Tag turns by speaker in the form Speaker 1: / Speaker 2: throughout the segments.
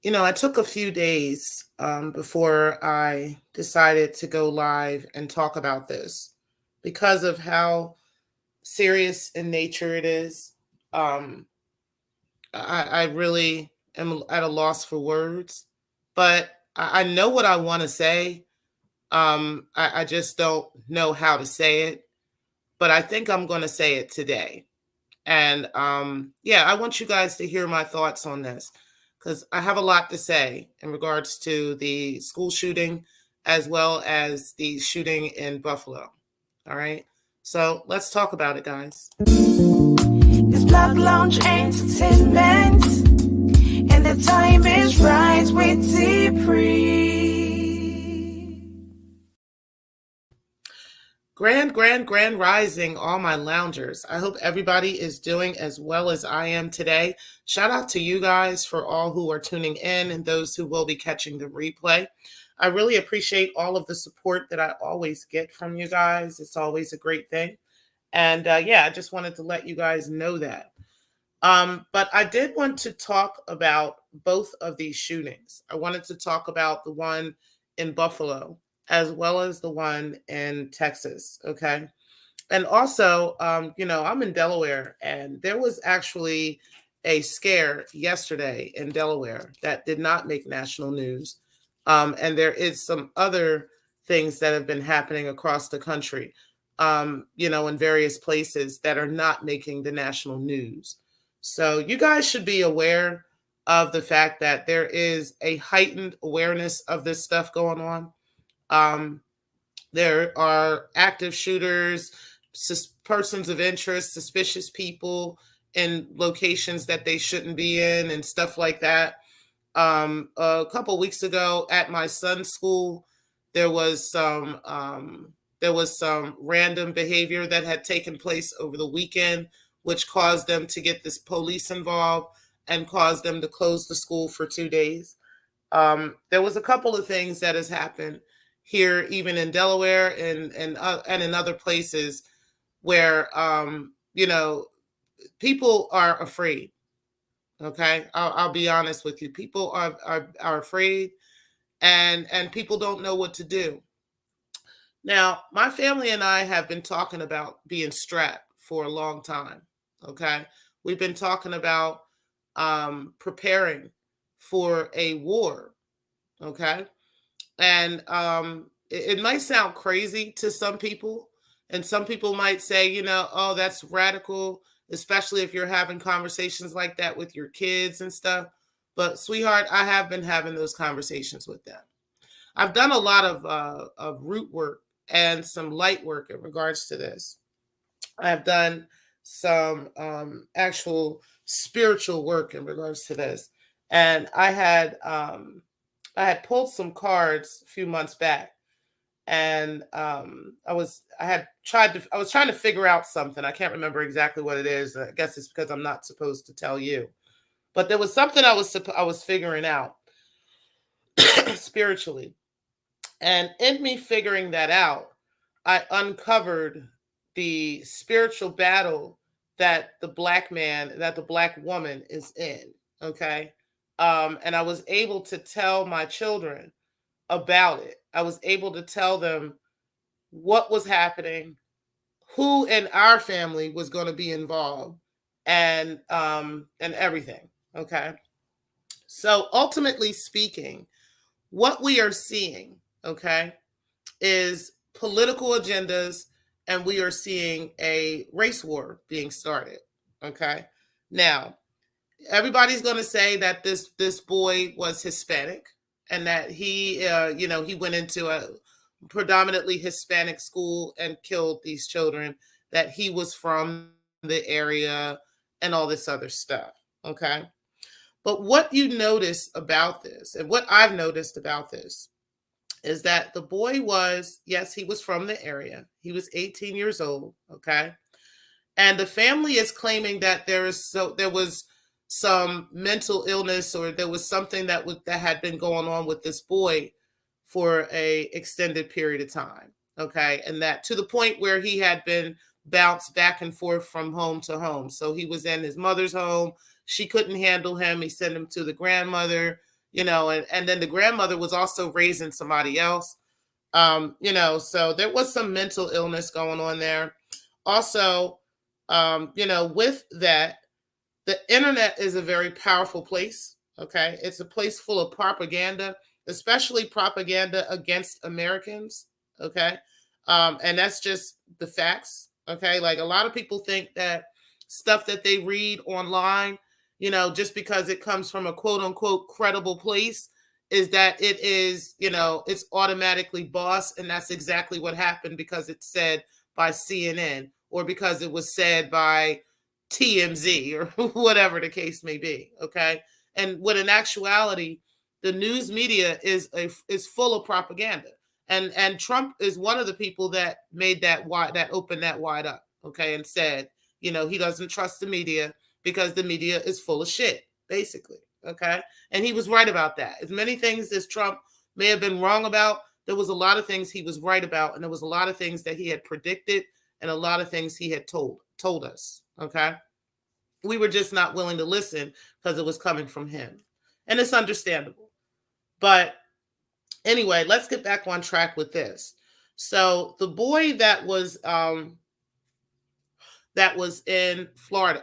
Speaker 1: I took a few days before I decided to go live and talk about this because of how serious in nature it is. Um, I really am at a loss for words, but I know what I want to say. I just don't know how to say it, but I think I'm going to say it today. And yeah, I want you guys to hear my thoughts on this because I have a lot to say in regards to the school shooting as well as the shooting in Buffalo. All right. So let's talk about it, guys.
Speaker 2: It's Block Lounge Entertainment, and the time is right with T-Pre.
Speaker 1: Grand rising, all my loungers. I hope everybody is doing as well as I am today. Shout out to you guys for all who are tuning in and those who will be catching the replay. I really appreciate all of the support that I always get from you guys. It's always a great thing. And yeah, I just wanted to let you guys know that. But I did want to talk about both of these shootings. I wanted to talk about the one in Buffalo as well as the one in Texas. Okay. And also, I'm in Delaware, and there was actually a scare yesterday in Delaware that did not make national news. And there is some other things that have been happening across the country, in various places that are not making the national news. So you guys should be aware of the fact that there is a heightened awareness of this stuff going on. Um, there are active shooters, persons of interest, suspicious people in locations that they shouldn't be in, and stuff like that. A couple weeks ago at my son's school, there was some random behavior that had taken place over the weekend, which caused them to get this police involved and caused them to close the school for 2 days. There was a couple of things that has happened here, even in Delaware and in other places where people are afraid. Okay, I'll be honest with you. People are afraid, and people don't know what to do. Now, my family and I have been talking about being strapped for a long time. Okay, we've been talking about preparing for a war. Okay, and it might sound crazy to some people, and some people might say, oh, that's radical, especially if you're having conversations like that with your kids and stuff. But sweetheart, I have been having those conversations with them. I've done a lot of root work and some light work in regards to this. I've done some actual spiritual work in regards to this, and I had pulled some cards a few months back, and I was trying to figure out something. I can't remember exactly what it is. I guess it's because I'm not supposed to tell you, but there was something I was figuring out spiritually, and in me figuring that out, I uncovered the spiritual battle that the black woman is in. Okay. And I was able to tell my children about it. I was able to tell them what was happening, who in our family was going to be involved, and everything. Okay. So ultimately speaking, what we are seeing, okay, is political agendas, and we are seeing a race war being started. Okay. Now, everybody's going to say that this boy was Hispanic, and that he went into a predominantly Hispanic school and killed these children, that he was from the area and all this other stuff. Okay. But what you notice about this, and what I've noticed about this, is that the boy was, yes, he was from the area. He was 18 years old. Okay. And the family is claiming that there was some mental illness, or there was something that had been going on with this boy for a extended period of time. Okay. And that to the point where he had been bounced back and forth from home to home. So he was in his mother's home. She couldn't handle him. He sent him to the grandmother. and then the grandmother was also raising somebody else. So there was some mental illness going on there. Also, with that, the internet is a very powerful place. Okay. It's a place full of propaganda, especially propaganda against Americans. Okay. And that's just the facts. Okay. Like a lot of people think that stuff that they read online, just because it comes from a quote unquote credible place, is that it is, it's automatically boss. And that's exactly what happened because it's said by CNN or because it was said by TMZ or whatever the case may be. Okay. And when in actuality, the news media is full of propaganda. And Trump is one of the people that made that opened that wide up. Okay. And said, he doesn't trust the media because the media is full of shit, basically. Okay. And he was right about that. As many things as Trump may have been wrong about, there was a lot of things he was right about. And there was a lot of things that he had predicted and a lot of things he had told us. Okay. We were just not willing to listen because it was coming from him. And it's understandable. But anyway, let's get back on track with this. So the boy that was in Florida,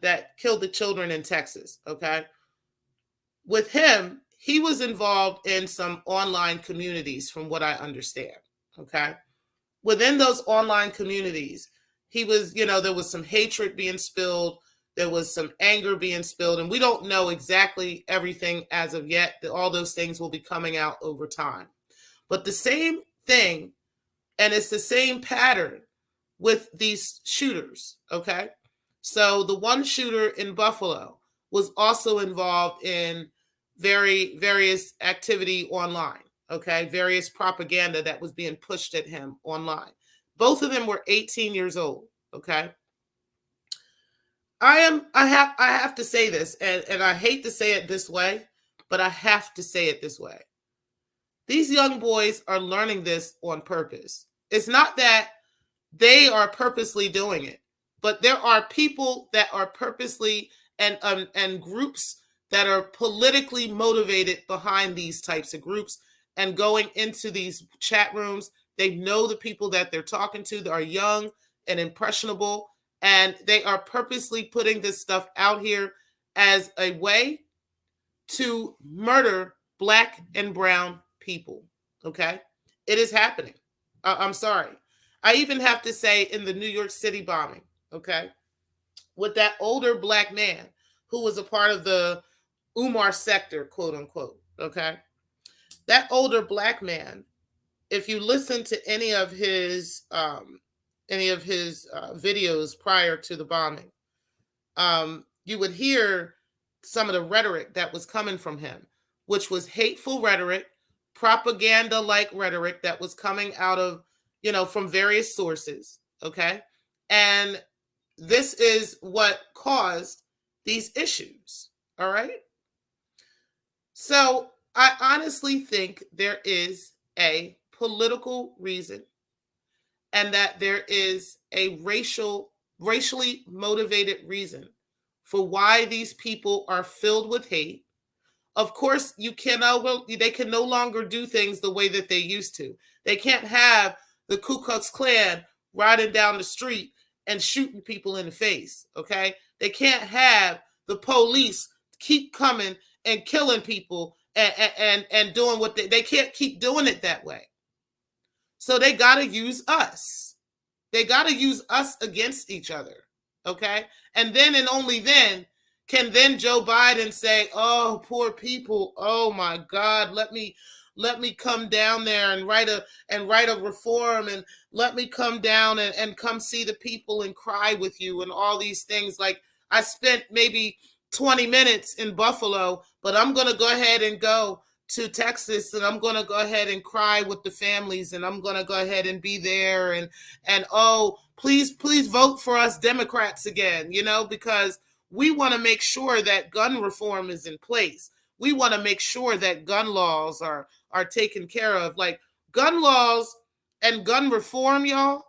Speaker 1: that killed the children in Texas, okay? With him, he was involved in some online communities from what I understand, okay? Within those online communities, he was, there was some hatred being spilled, there was some anger being spilled, and we don't know exactly everything as of yet. All those things will be coming out over time. But the same thing, and it's the same pattern with these shooters, okay? So the one shooter in Buffalo was also involved in various activity online, okay? Various propaganda that was being pushed at him online. Both of them were 18 years old, okay? I have to say this, and I hate to say it this way, but I have to say it this way. These young boys are learning this on purpose. It's not that they are purposely doing it, but there are people that are purposely and groups that are politically motivated behind these types of groups and going into these chat rooms. They know the people that they're talking to that are young and impressionable, and they are purposely putting this stuff out here as a way to murder Black and brown people. Okay? It is happening. I'm sorry. I even have to say in the New York City bombing, okay, with that older Black man who was a part of the Umar sector, quote unquote, okay, that older Black man, if you listen to any of his videos prior to the bombing, you would hear some of the rhetoric that was coming from him, which was hateful rhetoric, propaganda-like rhetoric that was coming out of, from various sources, okay? And this is what caused these issues, all right? So I honestly think there is a political reason and that there is a racially motivated reason for why these people are filled with hate. Of course, they can no longer do things the way that they used to. They can't have the Ku Klux Klan riding down the street and shooting people in the face, okay? They can't have the police keep coming and killing people and doing what they can't keep doing it that way. So they got to use us. They got to use us against each other, okay? And then and only then can then Joe Biden say, "Oh, poor people. Oh my God, let me come down there and write a reform, and let me come down and come see the people and cry with you," and all these things. Like, I spent maybe 20 minutes in Buffalo, but I'm going to go ahead and go to Texas, and I'm going to go ahead and cry with the families, and I'm going to go ahead and be there, and oh, please vote for us Democrats again, because we want to make sure that gun reform is in place. We want to make sure that gun laws are taken care of. Like, gun laws and gun reform, y'all,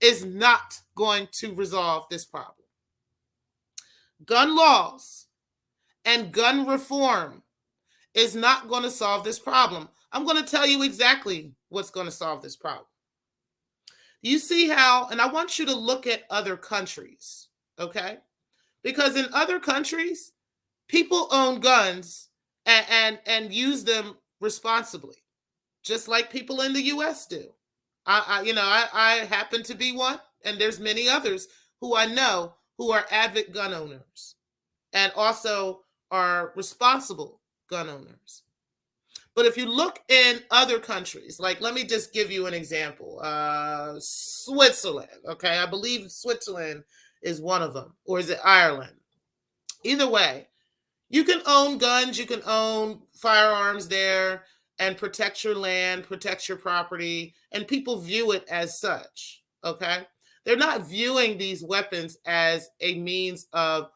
Speaker 1: is not going to resolve this problem. Gun laws and gun reform is not going to solve this problem. I'm going to tell you exactly what's going to solve this problem. You see how, and I want you to look at other countries, okay? Because in other countries, people own guns and use them responsibly, just like people in the U.S. do. I happen to be one, and there's many others who I know who are avid gun owners and also are responsible gun owners. But if you look in other countries, like let me just give you an example, Switzerland, okay? I believe Switzerland is one of them, or is it Ireland? Either way, you can own guns, you can own firearms there and protect your land, protect your property, and people view it as such, okay? They're not viewing these weapons as a means of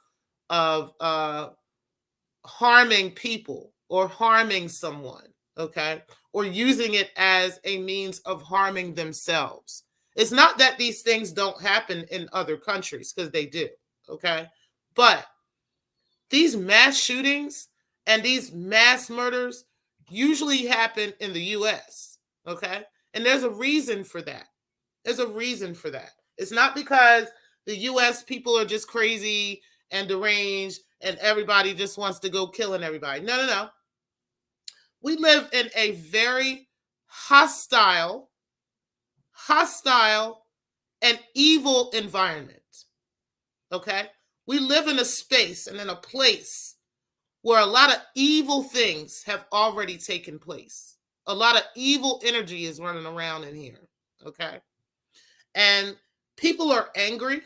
Speaker 1: harming people or harming someone, okay? Or using it as a means of harming themselves. It's not that these things don't happen in other countries, because they do, okay? But these mass shootings and these mass murders usually happen in the US, okay? And there's a reason for that. There's a reason for that. It's not because the US people are just crazy and deranged and everybody just wants to go killing everybody. No. We live in a very hostile and evil environment, okay? We live in a space and in a place where a lot of evil things have already taken place. A lot of evil energy is running around in here, okay? And people are angry.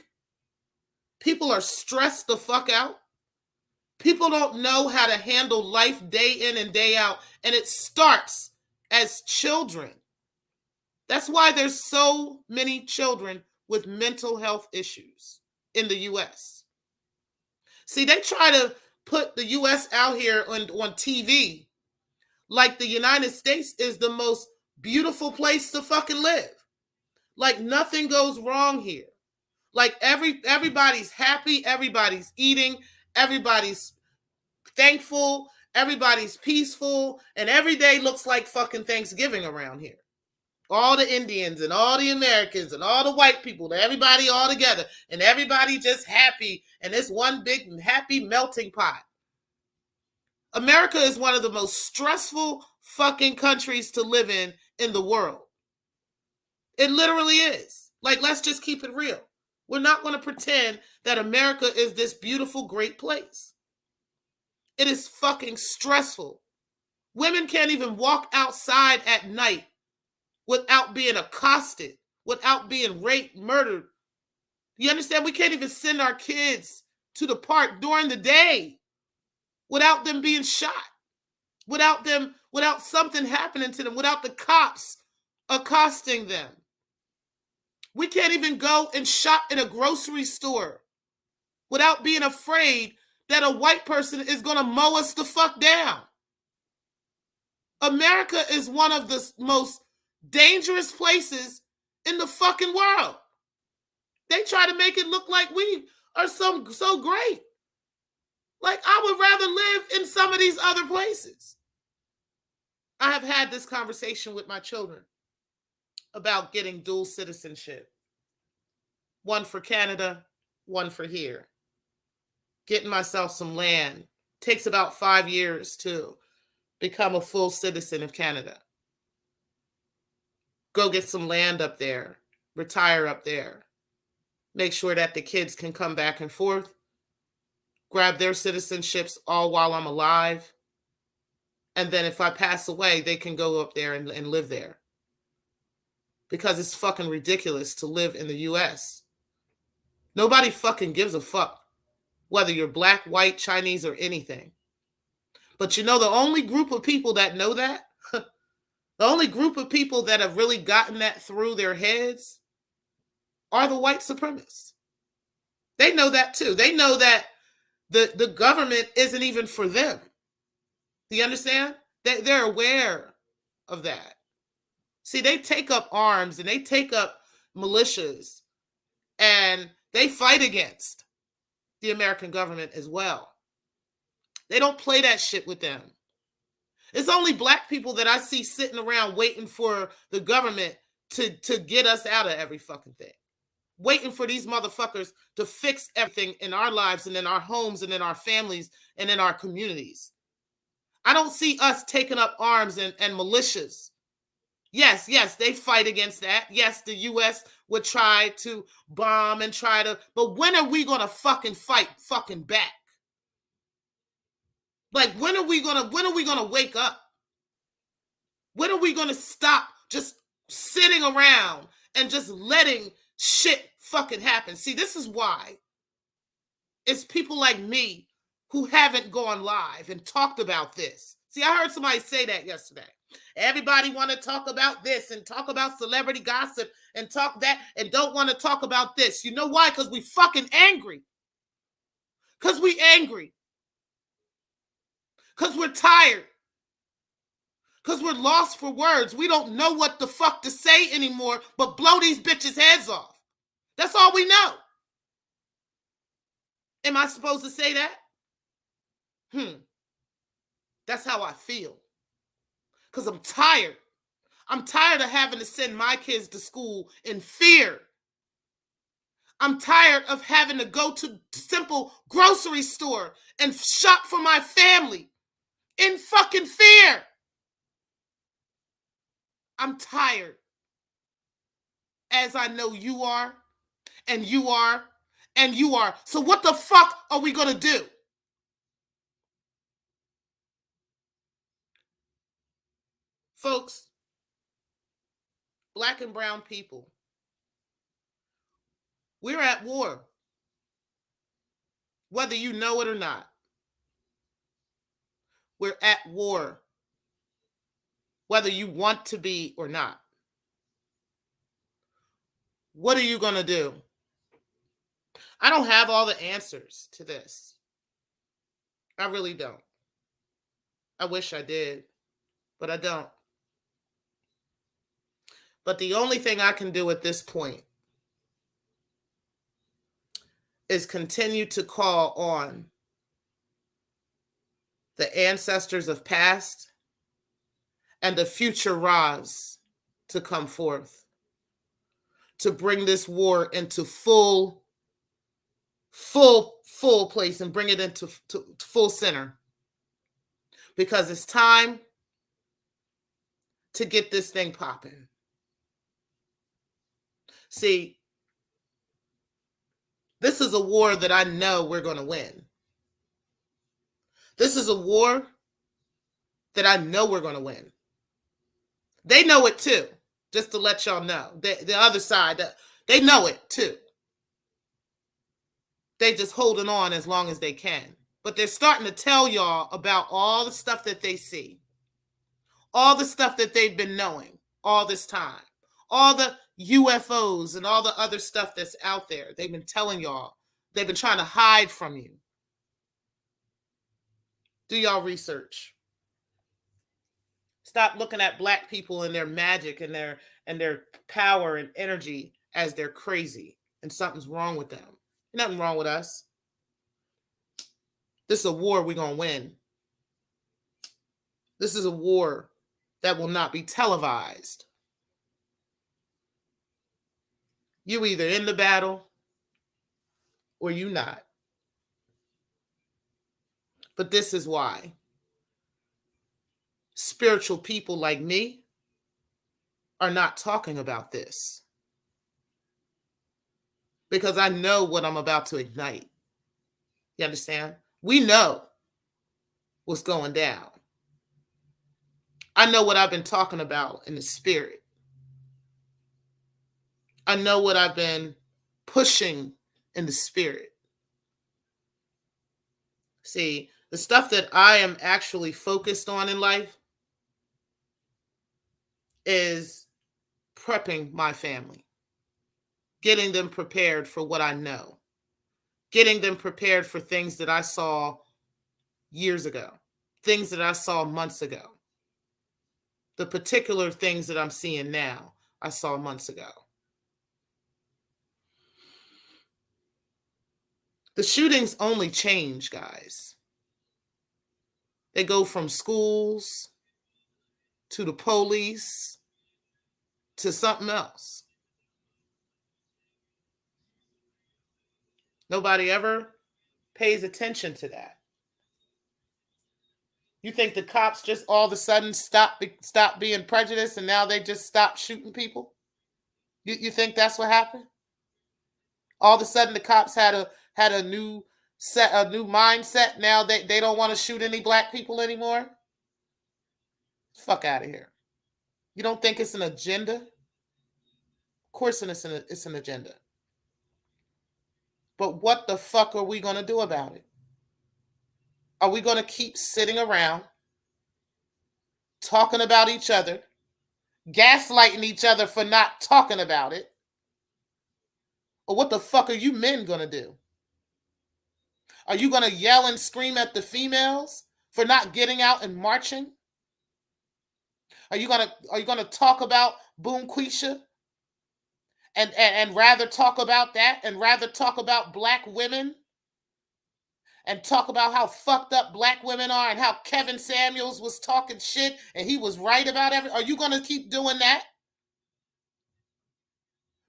Speaker 1: People are stressed the fuck out. People don't know how to handle life day in and day out. And it starts as children. That's why there's so many children with mental health issues in the US. See, they try to put the US out here on TV like the United States is the most beautiful place to fucking live. Like nothing goes wrong here. Like everybody's happy, everybody's eating, everybody's thankful, everybody's peaceful, and every day looks like fucking Thanksgiving around here. All the Indians and all the Americans and all the white people, everybody all together, and everybody just happy, and it's one big happy melting pot. America is one of the most stressful fucking countries to live in the world. It literally is. Like, let's just keep it real. We're not going to pretend that America is this beautiful, great place. It is fucking stressful. Women can't even walk outside at night without being accosted, without being raped, murdered. You understand? We can't even send our kids to the park during the day without them being shot, without something happening to them, without the cops accosting them. We can't even go and shop in a grocery store without being afraid that a white person is going to mow us the fuck down. America is one of the most dangerous places in the fucking world. They try to make it look like we are so great. Like, I would rather live in some of these other places. I have had this conversation with my children about getting dual citizenship. One for Canada, one for here. Getting myself some land. Takes about 5 years to become a full citizen of Canada. Go get some land up there. Retire up there. Make sure that the kids can come back and forth. Grab their citizenships all while I'm alive. And then if I pass away, they can go up there and live there. Because it's fucking ridiculous to live in the US. Nobody fucking gives a fuck whether you're black, white, Chinese, or anything. But you know, the only group of people that know that, the only group of people that have really gotten that through their heads are the white supremacists. They know that too. They know that the government isn't even for them. Do you understand? They're aware of that. See, they take up arms and they take up militias and they fight against the American government as well. They don't play that shit with them. It's only black people that I see sitting around waiting for the government to get us out of every fucking thing. Waiting for these motherfuckers to fix everything in our lives and in our homes and in our families and in our communities. I don't see us taking up arms and militias. Yes, they fight against that. Yes, the U.S. would try to bomb and try to, but when are we going to fucking fight fucking back? Like, when are we going to wake up? When are we going to stop just sitting around and just letting shit fucking happen? See, this is why it's people like me who haven't gone live and talked about this. See, I heard somebody say that yesterday. Everybody want to talk about this and talk about celebrity gossip and talk that and don't want to talk about this. You know why? Because we fucking angry. Because we angry. Because we're tired. Because we're lost for words. We don't know what the fuck to say anymore but blow these bitches' heads off. That's all we know. Am I supposed to say that? That's how I feel. Because I'm tired. I'm tired of having to send my kids to school in fear. I'm tired of having to go to simple grocery store and shop for my family in fucking fear. I'm tired. As I know you are, and you are, and you are. So what the fuck are we going to do? Folks, black and brown people, we're at war. Whether you know it or not. We're at war. Whether you want to be or not. What are you going to do? I don't have all the answers to this. I really don't. I wish I did, but I don't. But the only thing I can do at this point is continue to call on the ancestors of past and the future Ras to come forth, to bring this war into full place and bring it into full center. Because it's time to get this thing popping. See, this is a war that I know we're going to win. This is a war that I know we're going to win. They know it too, just to let y'all know. The other side, they know it too. They just holding on as long as they can. But they're starting to tell y'all about all the stuff that they see. All the stuff that they've been knowing all this time. All the UFOs and all the other stuff that's out there. They've been telling y'all. They've been trying to hide from you. Do y'all research. Stop looking at black people and their magic and their power and energy as they're crazy and something's wrong with them. Nothing wrong with us. This is a war we're going to win. This is a war that will not be televised. You either in the battle or you not. But this is why spiritual people like me are not talking about this. Because I know what I'm about to ignite. You understand? We know what's going down. I know what I've been talking about in the spirit. I know what I've been pushing in the spirit. See, the stuff that I am actually focused on in life is prepping my family, getting them prepared for what I know, getting them prepared for things that I saw years ago, things that I saw months ago. The particular things that I'm seeing now, I saw months ago. The shootings only change, guys. They go from schools to the police, to something else. Nobody ever pays attention to that. You think the cops just all of a sudden stop being prejudiced and now they just stop shooting people? You think that's what happened? All of a sudden the cops had a new mindset. Now they don't want to shoot any black people anymore? Fuck out of here. You don't think it's an agenda? Of course it's an agenda. But what the fuck are we going to do about it? Are we going to keep sitting around talking about each other, gaslighting each other for not talking about it? Or what the fuck are you men going to do? Are you going to yell and scream at the females for not getting out and marching? Are you going to talk about Boom Quisha and rather talk about that and rather talk about black women and talk about how fucked up black women are and how Kevin Samuels was talking shit and he was right about everything? Are you going to keep doing that?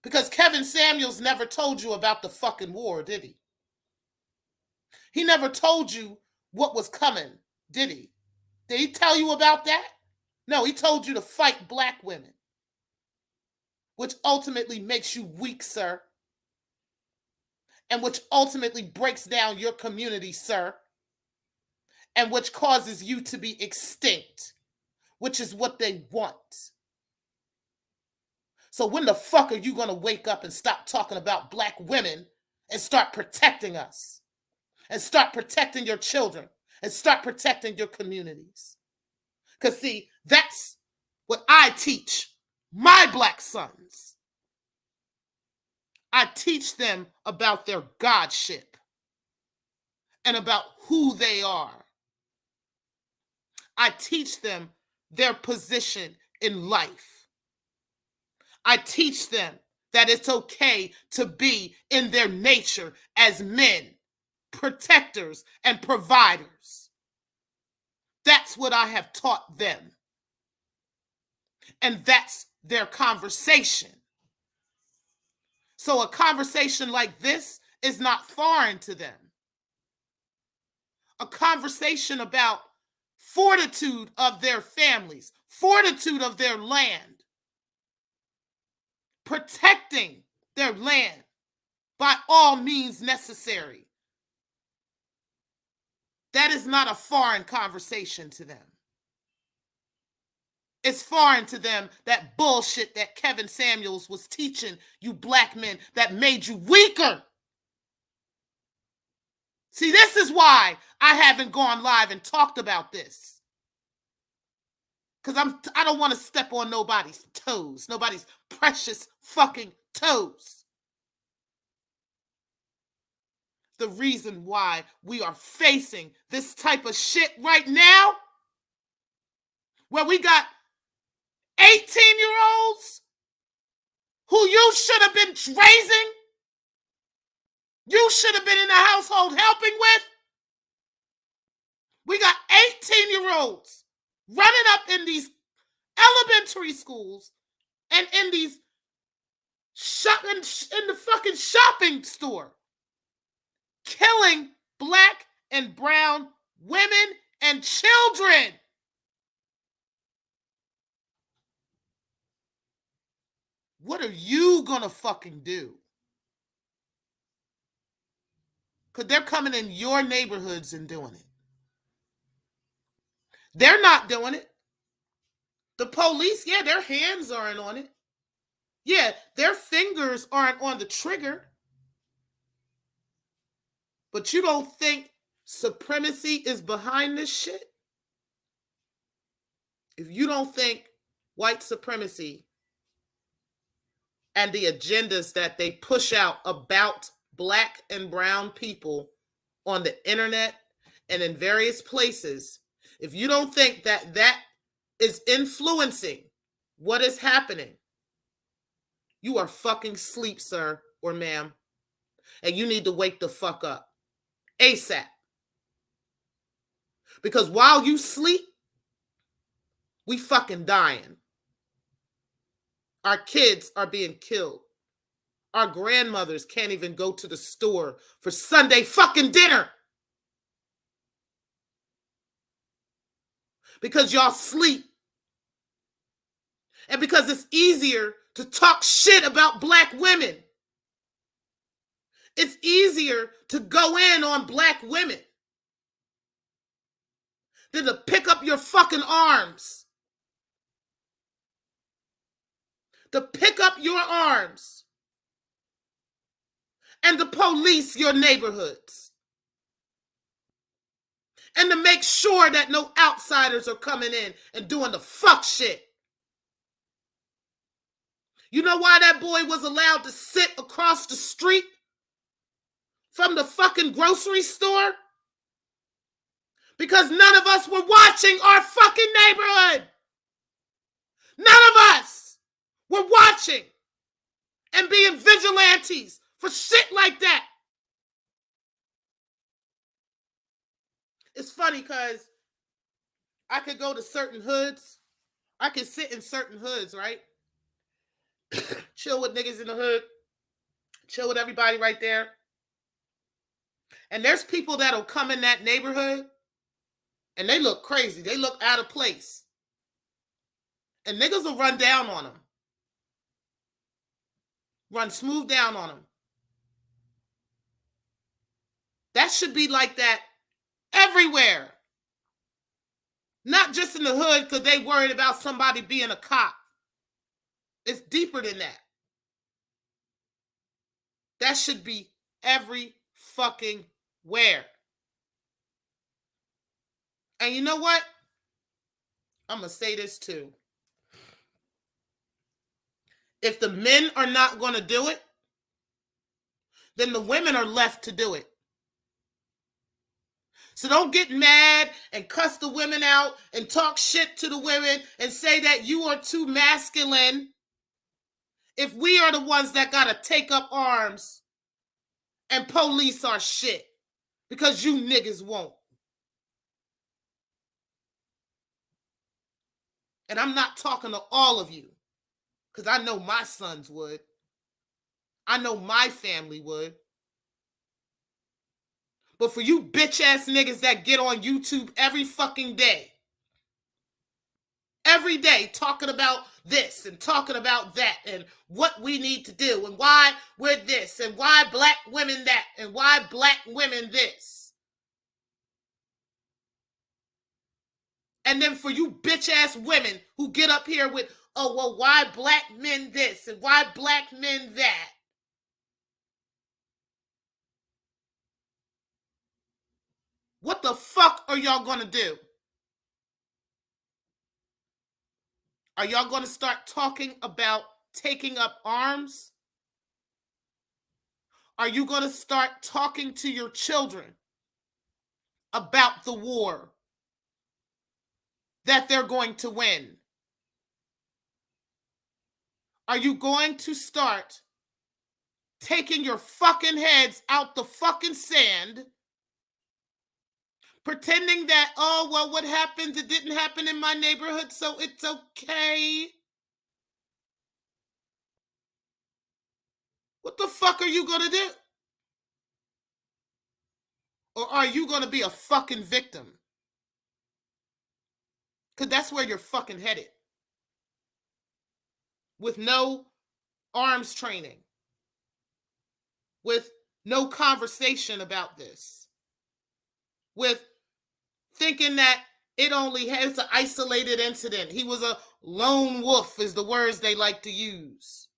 Speaker 1: Because Kevin Samuels never told you about the fucking war, did he? He never told you what was coming, did he? Did he tell you about that? No, he told you to fight black women, which ultimately makes you weak, sir. And which ultimately breaks down your community, sir. And which causes you to be extinct, which is what they want. So when the fuck are you going to wake up and stop talking about black women and start protecting us? And start protecting your children? And start protecting your communities? Because see, that's what I teach my black sons. I teach them about their godship and about who they are. I teach them their position in life. I teach them that it's okay to be in their nature as men, protectors, and providers. That's what I have taught them. And that's their conversation. So a conversation like this is not foreign to them. A conversation about fortitude of their families, fortitude of their land, protecting their land by all means necessary. That is not a foreign conversation to them. It's foreign to them, that bullshit that Kevin Samuels was teaching you black men that made you weaker. See, this is why I haven't gone live and talked about this. Because I don't want to step on nobody's toes, nobody's precious fucking toes. The reason why we are facing this type of shit right now, where we got 18-year-olds who you should have been raising, you should have been in the household helping with. We got 18-year-olds running up in these elementary schools and in these in the fucking shopping store, killing black and brown women and children. What are you gonna fucking do? Because they're coming in your neighborhoods and doing it. They're not doing it. The police, yeah, their hands aren't on it. Yeah, their fingers aren't on the trigger. But you don't think supremacy is behind this shit? If you don't think white supremacy and the agendas that they push out about black and brown people on the internet and in various places, if you don't think that that is influencing what is happening, you are fucking asleep, sir or ma'am. And you need to wake the fuck up ASAP. Because while you sleep, We fucking dying. Our kids are being killed. Our grandmothers can't even go to the store for Sunday fucking dinner because y'all sleep. And because it's easier to talk shit about black women. It's easier to go in on black women than to pick up your fucking arms. To pick up your arms and to police your neighborhoods. And to make sure that no outsiders are coming in and doing the fuck shit. You know why that boy was allowed to sit across the street from the fucking grocery store? Because none of us were watching our fucking neighborhood. None of us were watching and being vigilantes for shit like that. It's funny because I could go to certain hoods. I could sit in certain hoods, right? Chill with niggas in the hood. Chill with everybody right there. And there's people that'll come in that neighborhood and they look crazy. They look out of place. And niggas will run down on them. Run smooth down on them. That should be like that everywhere. Not just in the hood because they worried about somebody being a cop. It's deeper than that. That should be every fucking where. And you know what? I'm going to say this too. If the men are not going to do it, then the women are left to do it. So don't get mad and cuss the women out and talk shit to the women and say that you are too masculine if we are the ones that got to take up arms and police our shit because you niggas won't. And I'm not talking to all of you because I know my sons would. I know my family would. But for you bitch ass niggas that get on YouTube every fucking day, talking about this and talking about that and what we need to do and why we're this and why black women that and why black women this. And then for you bitch ass women who get up here with, oh, well, why black men this and why black men that? What the fuck are y'all gonna do? Are y'all gonna start talking about taking up arms? Are you gonna start talking to your children about the war that they're going to win? Are you going to start taking your fucking heads out the fucking sand, pretending that, oh, well, what happened? It didn't happen in my neighborhood, so it's okay. What the fuck are you going to do? Or are you going to be a fucking victim? Because that's where you're fucking headed. With no arms training. With no conversation about this. With thinking that it only has an isolated incident. He was a lone wolf is the words they like to use.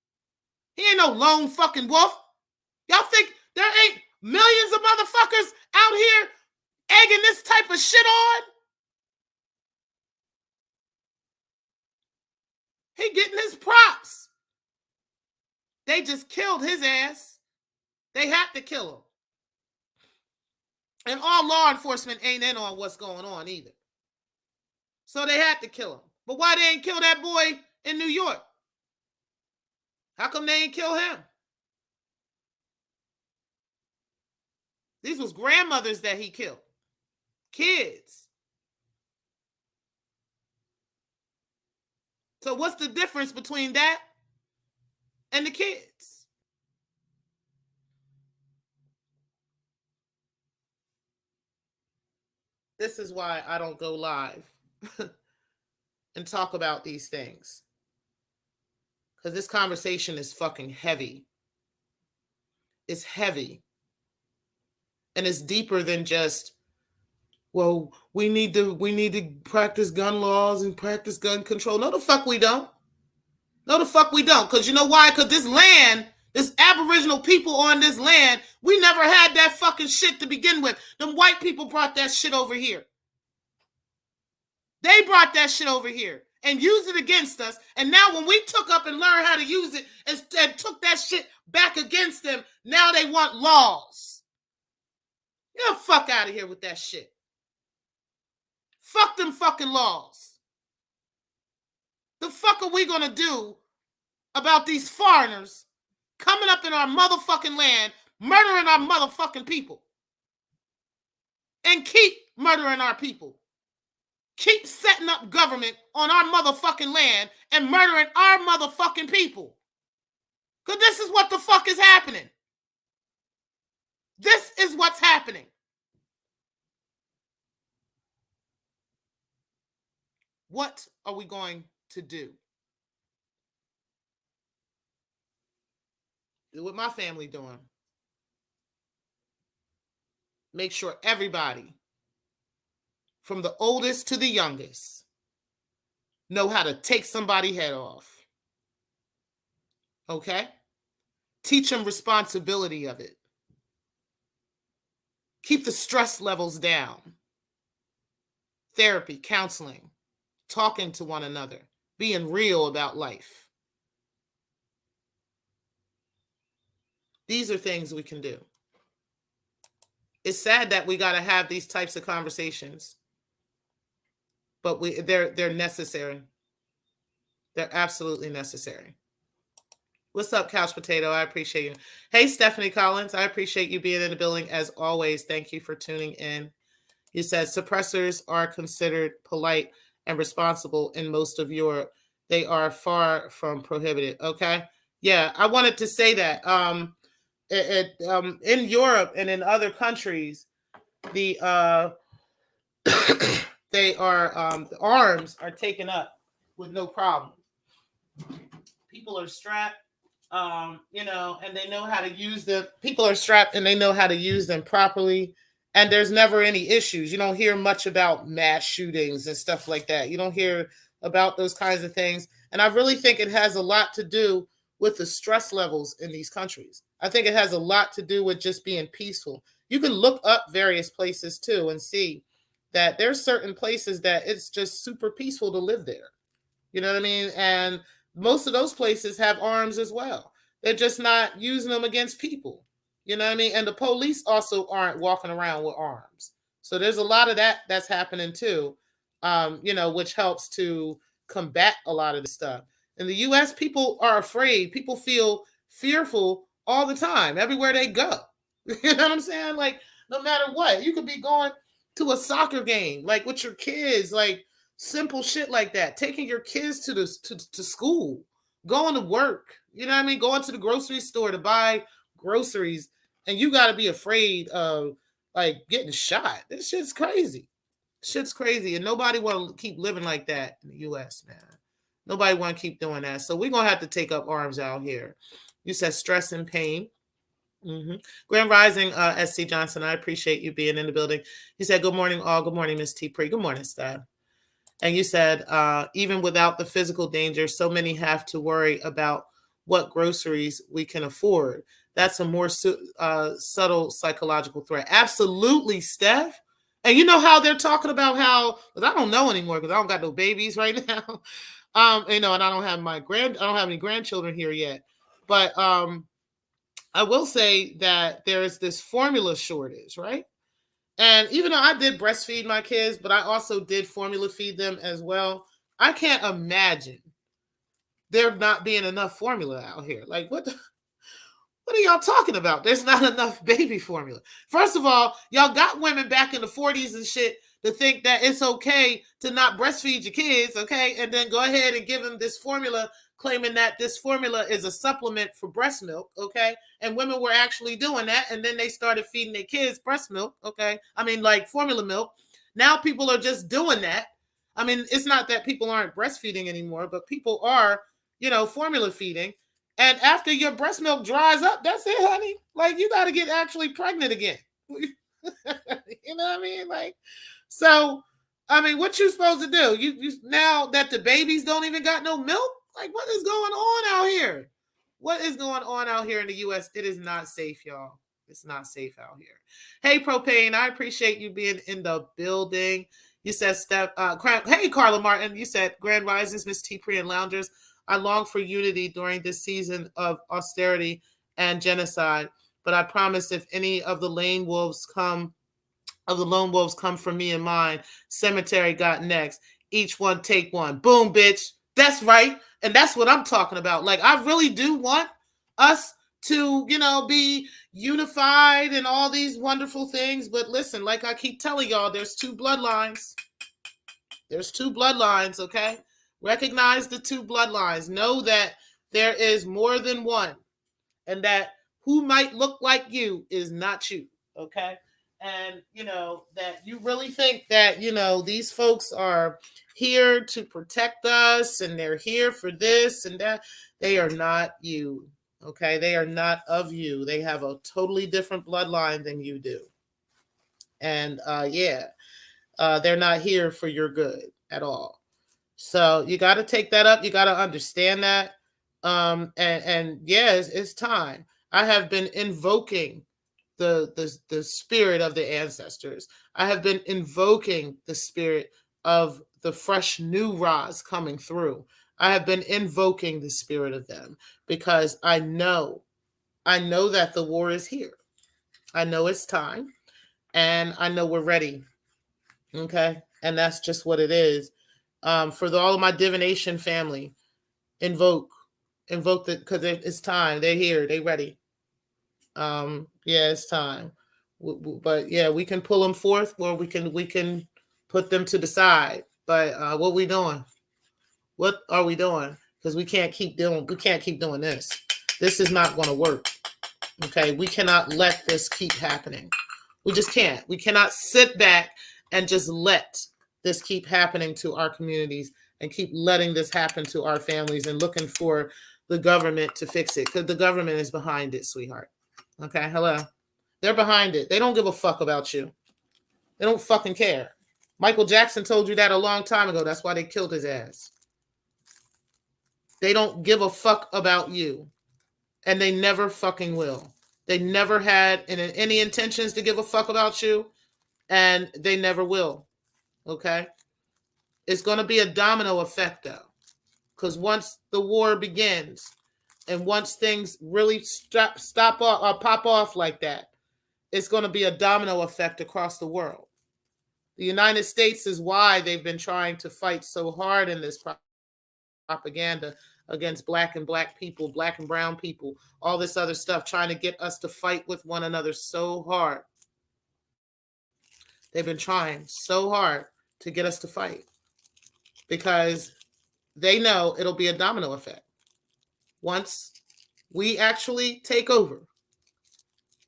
Speaker 1: He ain't no lone fucking wolf. Y'all think there ain't millions of motherfuckers out here egging this type of shit on? He getting his props. They just killed his ass. They had to kill him. And all law enforcement ain't in on what's going on either. So they had to kill him. But why they ain't kill that boy in New York? How come they ain't kill him? These was grandmothers that he killed. Kids. So what's the difference between that and the kids? This is why I don't go live and talk about these things. Because this conversation is fucking heavy. It's heavy. And it's deeper than just, well, we need to practice gun laws and practice gun control. No, the fuck we don't. No, the fuck we don't. Because you know why? Because this land, this Aboriginal people on this land, we never had that fucking shit to begin with. Them white people brought that shit over here. They brought that shit over here and used it against us. And now when we took up and learned how to use it and took that shit back against them, now they want laws. Get the fuck out of here with that shit. Fuck them fucking laws. The fuck are we gonna do about these foreigners coming up in our motherfucking land, murdering our motherfucking people? And keep murdering our people. Keep setting up government on our motherfucking land and murdering our motherfucking people. Because this is what the fuck is happening. This is what's happening. What are we going to do? Do what my family doing. Make sure everybody, from the oldest to the youngest, know how to take somebody's head off. Okay? Teach them responsibility of it. Keep the stress levels down. Therapy, counseling, talking to one another, being real about life. These are things we can do. It's sad that we got to have these types of conversations, but they're necessary. They're absolutely necessary. What's up, Couch Potato? I appreciate you. Hey, Stephanie Collins. I appreciate you being in the building as always. Thank you for tuning in. You said suppressors are considered polite and responsible in most of Europe. They are far from prohibited. Okay. Yeah, I wanted to say that. In Europe and in other countries, the they are the arms are taken up with no problem. People are strapped, and they know how to use them. People are strapped and they know how to use them properly. And there's never any issues. You don't hear much about mass shootings and stuff like that. You don't hear about those kinds of things. And I really think it has a lot to do with the stress levels in these countries. I think it has a lot to do with just being peaceful. You can look up various places too and see that there's certain places that it's just super peaceful to live there. You know what I mean? And most of those places have arms as well. They're just not using them against people. You know what I mean? And the police also aren't walking around with arms. So there's a lot of that that's happening too, which helps to combat a lot of this stuff. In the U.S., people are afraid. People feel fearful all the time, everywhere they go. You know what I'm saying? Like, no matter what, you could be going to a soccer game, like with your kids, like simple shit like that. Taking your kids to school, going to work. You know what I mean? Going to the grocery store to buy groceries, and you got to be afraid of like getting shot. This shit's crazy. Shit's crazy, and nobody want to keep living like that in the U.S., man. Nobody want to keep doing that. So we're going to have to take up arms out here. You said stress and pain. Mm-hmm. Grand Rising, SC Johnson, I appreciate you being in the building. You said, good morning, all. Good morning, Miss T. Pre. Good morning, Steph. And you said, even without the physical danger, so many have to worry about what groceries we can afford. That's a more subtle psychological threat. Absolutely, Steph. And you know how they're talking about how, because I don't know anymore because I don't got no babies right now. And I don't have I don't have any grandchildren here yet. But I will say that there is this formula shortage, right? And even though I did breastfeed my kids, but I also did formula feed them as well. I can't imagine there not being enough formula out here. Like, what are y'all talking about? There's not enough baby formula. First of all, y'all got women back in the 40s and shit to think that it's okay to not breastfeed your kids, okay, and then go ahead and give them this formula, claiming that this formula is a supplement for breast milk, okay? And women were actually doing that, and then they started feeding their kids breast milk, okay? I mean, like formula milk. Now people are just doing that. I mean, it's not that people aren't breastfeeding anymore, but people are, formula feeding. And after your breast milk dries up, that's it, honey. Like, you got to get actually pregnant again. You know what I mean? Like, so, I mean, what you supposed to do? You now that the babies don't even got no milk? Like, what is going on out here? What is going on out here in the U.S.? It is not safe, y'all. It's not safe out here. Hey, Propane, I appreciate you being in the building. You said, hey, Carla Martin, you said, Grand Rises, Miss T-Pre and Loungers. I long for unity during this season of austerity and genocide. But I promise if any of the lone wolves come from me and mine, cemetery got next. Each one take one. Boom, bitch. That's right. And that's what I'm talking about. Like, I really do want us to, be unified and all these wonderful things. But listen, like I keep telling y'all, there's two bloodlines. There's two bloodlines, okay? Recognize the two bloodlines. Know that there is more than one. And that who might look like you is not you, okay? And, that you really think that, these folks are here to protect us and they're here for this and that. They are not you, okay? They are not of you. They have a totally different bloodline than you do. And, they're not here for your good at all. So you got to take that up. You got to understand that. It's time. I have been invoking the spirit of the ancestors. I have been invoking the spirit of the fresh new Ra's coming through. I have been invoking the spirit of them because I know that the war is here. I know it's time, and I know we're ready. Okay, and that's just what it is. For all of my divination family, invoke it because it's time. They're here. They're ready. It's time. But yeah, we can pull them forth, or we can put them to the side. But what we doing? What are we doing? Because we can't keep doing this. This is not going to work. Okay, we cannot let this keep happening. We just can't. We cannot sit back and just let this keep happening to our communities and keep letting this happen to our families and looking for the government to fix it, because the government is behind it, sweetheart. Okay, hello. They're behind it. They don't give a fuck about you. They don't fucking care. Michael Jackson told you that a long time ago. That's why they killed his ass. They don't give a fuck about you. And they never fucking will. They never had any intentions to give a fuck about you. And they never will. Okay? It's going to be a domino effect, though. Because once the war begins, and once things really stop off or pop off like that, it's going to be a domino effect across the world. The United States is why they've been trying to fight so hard in this propaganda against black and brown people, all this other stuff, trying to get us to fight with one another so hard. They've been trying so hard to get us to fight because they know it'll be a domino effect. Once we actually take over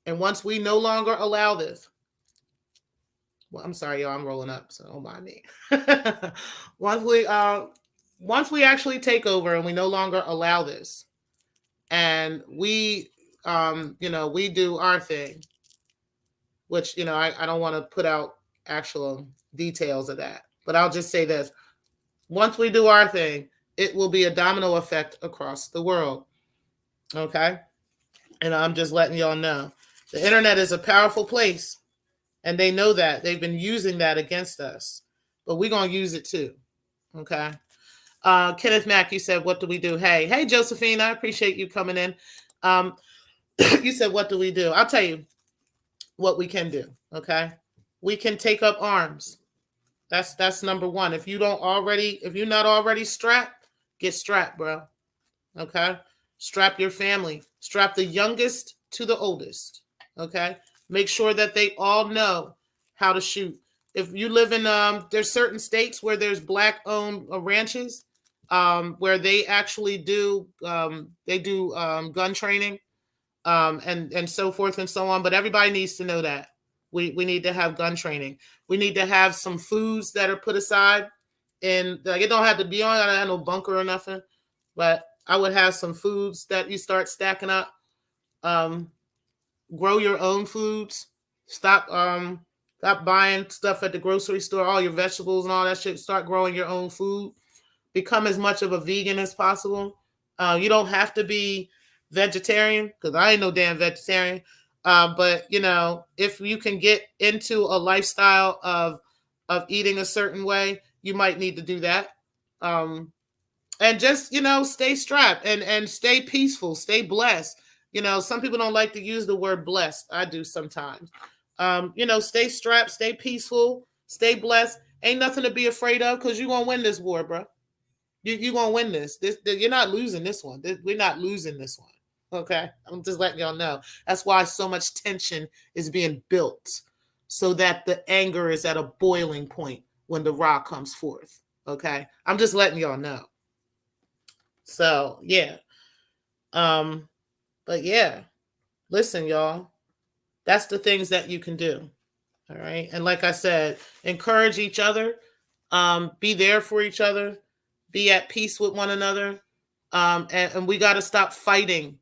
Speaker 1: and once we no longer allow this, well, I'm sorry, y'all, I'm rolling up, so don't mind me. Once we actually take over and we no longer allow this, and we, we do our thing, which, I don't want to put out actual details of that, but I'll just say this. Once we do our thing, it will be a domino effect across the world. Okay? And I'm just letting y'all know. The internet is a powerful place, and they know that. They've been using that against us, but we're going to use it too. Okay? Kenneth Mack, you said, what do we do? Hey, Josephine, I appreciate you coming in. You said, what do we do? I'll tell you what we can do. Okay? We can take up arms. That's number one. If you're not already strapped, get strapped, bro. Okay? Strap your family. Strap the youngest to the oldest. Okay? Make sure that they all know how to shoot. If you live in there's certain states where there's black owned ranches, where they actually do gun training, and so forth and so on. But everybody needs to know that we need to have gun training. We need to have some foods that are put aside, and like it don't have to be on. I don't have no bunker or nothing, but I would have some foods that you start stacking up. Um, Grow your own foods. Stop buying stuff at the grocery store, all your vegetables and all that shit. Start growing your own food. Become as much of a vegan as possible. You don't have to be vegetarian, because I ain't no damn vegetarian. But you know, if you can get into a lifestyle of eating a certain way, you might need to do that. Um, and just, you know, stay strapped and stay peaceful, stay blessed. You know, some people don't like to use the word blessed. I do sometimes. You know, stay strapped, stay peaceful, stay blessed. Ain't nothing to be afraid of, because you're gonna win this war, bro. You're gonna win this. You're not losing this one. We're not losing this one. Okay, I'm just letting y'all know. That's why so much tension is being built, so that the anger is at a boiling point when the Ra comes forth. Okay, I'm just letting y'all know. So yeah, but yeah, listen, y'all. That's the things that you can do. All right, and like I said, encourage each other. Be there for each other. Be at peace with one another. And we got to stop fighting.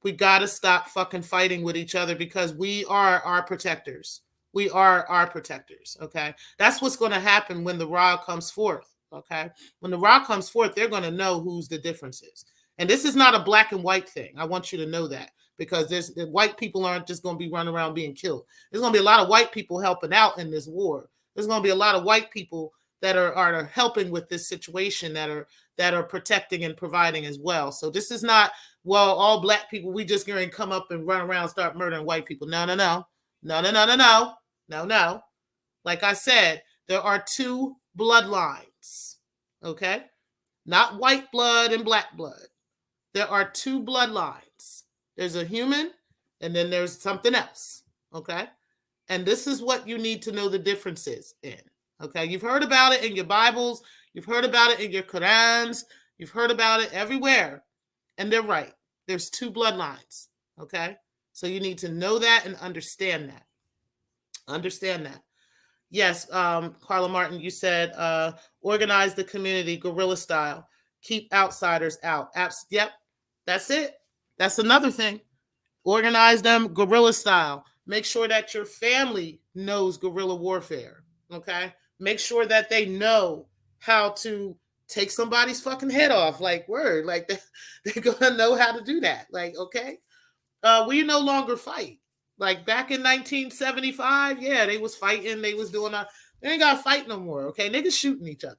Speaker 1: We got to stop fucking fighting with each other, because we are our protectors. We are our protectors. Okay. That's what's going to happen when the Ra comes forth. Okay. When the Ra comes forth, they're going to know who's the difference is. And this is not a black and white thing. I want you to know that, because the white people aren't just going to be running around being killed. There's going to be a lot of white people helping out in this war. There's going to be a lot of white people that are helping with this situation, that are protecting and providing as well. So this is not, well, all black people, we just going to come up and run around and start murdering white people. No. Like I said, there are two bloodlines, okay? Not white blood and black blood. There are two bloodlines. There's a human, and then there's something else, okay? And this is what you need to know the differences in. Okay, you've heard about it in your Bibles, you've heard about it in your Qurans, you've heard about it everywhere, and they're right. There's two bloodlines. Okay, so you need to know that and understand that. Understand that. Yes, Carla Martin, you said organize the community guerrilla style, keep outsiders out. Yep, that's it. That's another thing. Organize them guerrilla style. Make sure that your family knows guerrilla warfare. Okay. Make sure that they know how to take somebody's fucking head off. Like, word. Like, they're going to know how to do that. Like, okay. We no longer fight. Like, back in 1975, yeah, they was fighting. They was doing they ain't got to fight no more. Okay. Niggas shooting each other.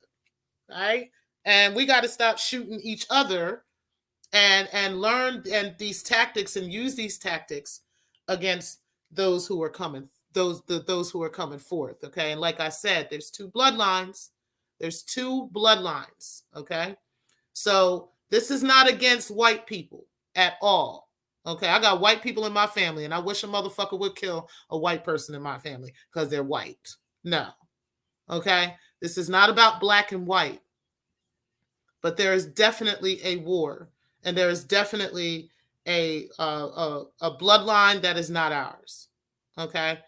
Speaker 1: All right. And we got to stop shooting each other and learn and these tactics and use these tactics against those who are coming. Those who are coming forth, okay? And like I said, there's two bloodlines. There's two bloodlines, okay? So this is not against white people at all, okay? I got white people in my family, and I wish a motherfucker would kill a white person in my family because they're white. No, okay? This is not about black and white, but there is definitely a war, and there is definitely a bloodline that is not ours, okay?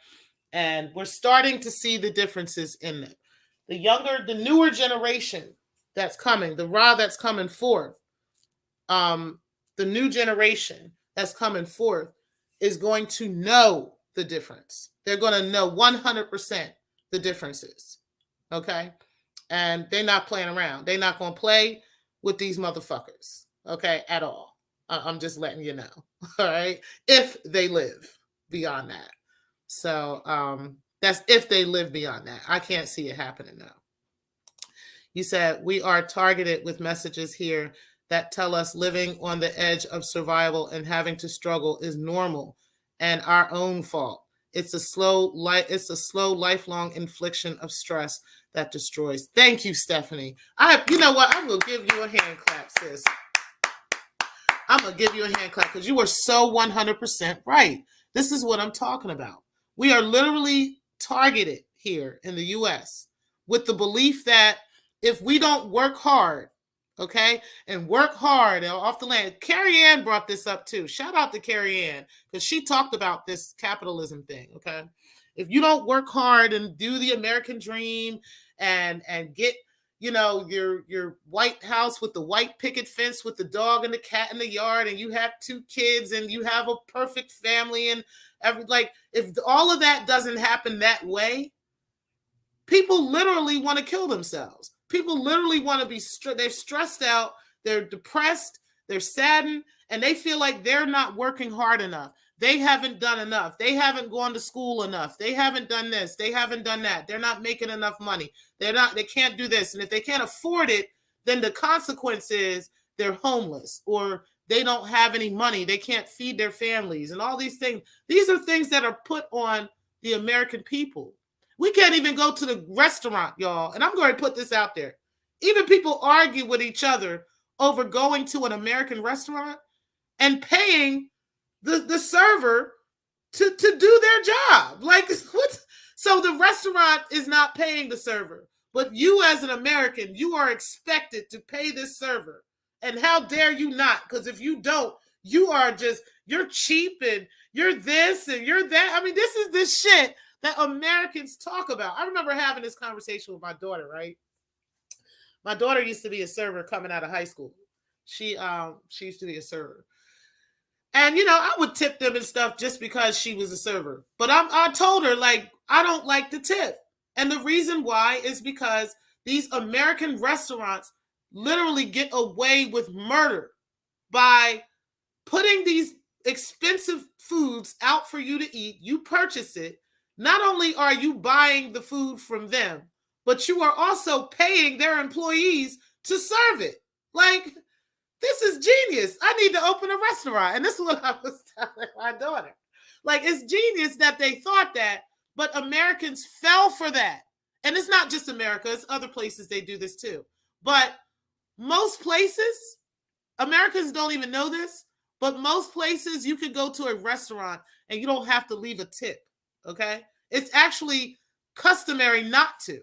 Speaker 1: And we're starting to see the differences in it. The newer generation that's coming, the Ra that's coming forth, the new generation that's coming forth is going to know the difference. They're going to know 100% the differences, okay? And they're not playing around. They're not going to play with these motherfuckers, okay, at all. I'm just letting you know, all right? If they live beyond that. So that's if they live beyond that. I can't see it happening now. You said we are targeted with messages here that tell us living on the edge of survival and having to struggle is normal and our own fault. It's a slow lifelong infliction of stress that destroys. Thank you, Stephanie. You know what? I'm gonna give you a hand clap, sis. I'm gonna give you a hand clap because you were so 100% right. This is what I'm talking about. We are literally targeted here in the US with the belief that if we don't work hard, okay, and work hard off the land. Carrie Ann brought this up too. Shout out to Carrie Ann because she talked about this capitalism thing, okay? If you don't work hard and do the American dream and get, you know, your White House with the white picket fence with the dog and the cat in the yard, and you have 2 kids and you have a perfect family, and if all of that doesn't happen that way, people literally want to kill themselves. People literally want to be they're stressed out, they're depressed, they're saddened, and they feel like they're not working hard enough. They haven't done enough. They haven't gone to school enough. They haven't done this. They haven't done that. They're not making enough money. They can't do this. And if they can't afford it, then the consequence is they're homeless or they don't have any money. They can't feed their families and all these things. These are things that are put on the American people. We can't even go to the restaurant, y'all. And I'm going to put this out there. Even people argue with each other over going to an American restaurant and paying the server to do their job. Like, what? So the restaurant is not paying the server, but you as an American, you are expected to pay this server. And how dare you not? Because if you don't, you're cheap and you're this and you're that. I mean, this is this shit that Americans talk about. I remember having this conversation with my daughter, right? My daughter used to be a server coming out of high school. She used to be a server. And, you know, I would tip them and stuff just because she was a server. But I told her, like, I don't like the tip. And the reason why is because these American restaurants literally get away with murder by putting these expensive foods out for you to eat. You purchase it. Not only are you buying the food from them, but you are also paying their employees to serve it. Like, this is genius. I need to open a restaurant. And this is what I was telling my daughter. Like, it's genius that they thought that, but Americans fell for that. And it's not just America. It's other places they do this too. But most places, Americans don't even know this, but most places you could go to a restaurant and you don't have to leave a tip, okay? It's actually customary not to.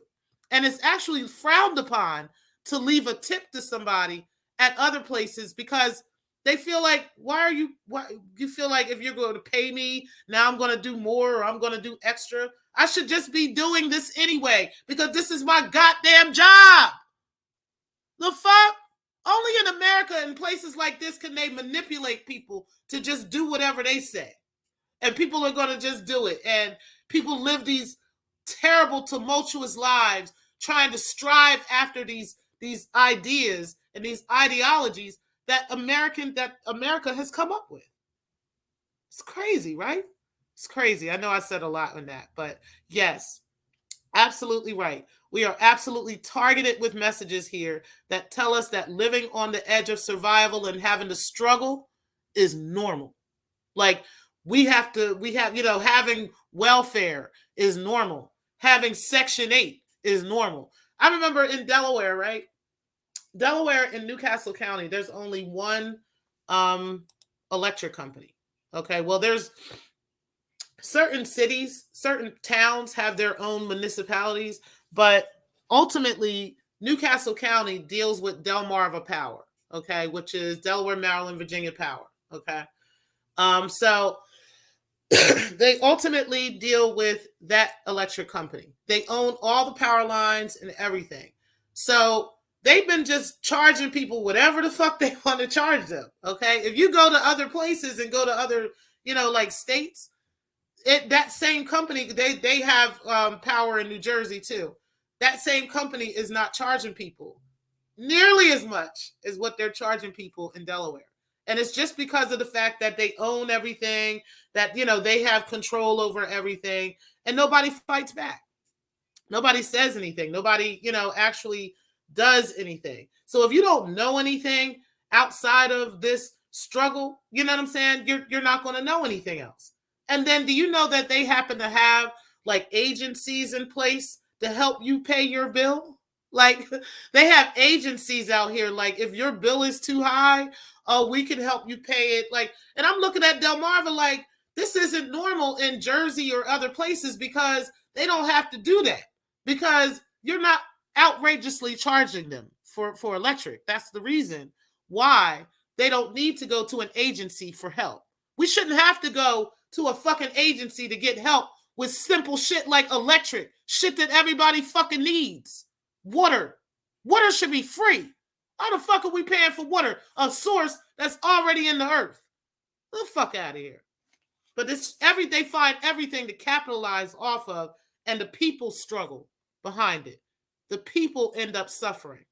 Speaker 1: And it's actually frowned upon to leave a tip to somebody at other places because they feel like, why you feel like if you're going to pay me, now I'm going to do more or I'm going to do extra. I should just be doing this anyway because this is my goddamn job. The fuck? Only in America and places like this can they manipulate people to just do whatever they say. And people are going to just do it. And people live these terrible, tumultuous lives trying to strive after these ideas and these ideologies that America has come up with. It's crazy, right? It's crazy. I know I said a lot on that, but yes, absolutely right. We are absolutely targeted with messages here that tell us that living on the edge of survival and having to struggle is normal. Like we have, having welfare is normal. Having Section 8 is normal. I remember in Delaware, right? Delaware in Newcastle County, there's only one electric company. Okay, well, there's certain cities, certain towns have their own municipalities, but ultimately Newcastle County deals with Delmarva Power, okay, which is Delaware, Maryland, Virginia Power, okay? So they ultimately deal with that electric company. They own all the power lines and everything. So they've been just charging people whatever the fuck they want to charge them, okay? If you go to other places and go to other, like states, that same company, they have power in New Jersey too. That same company is not charging people nearly as much as what they're charging people in Delaware. And it's just because of the fact that they own everything, that, they have control over everything, and nobody fights back. Nobody says anything. Nobody, actually does anything. So if you don't know anything outside of this struggle, you know what I'm saying? You're not going to know anything else. And then do you know that they happen to have like agencies in place to help you pay your bill? Like they have agencies out here. Like if your bill is too high, oh, we can help you pay it. Like, and I'm looking at Delmarva like this isn't normal in Jersey or other places because They don't have to do that because you're not outrageously charging them for electric. That's the reason why they don't need to go to an agency for help. We shouldn't have to go to a fucking agency to get help with simple shit like electric, shit that everybody fucking needs. Water. Water should be free. How the fuck are we paying for water? A source that's already in the earth. Get the fuck out of here. But they find everything to capitalize off of, and the people struggle behind it. The people end up suffering.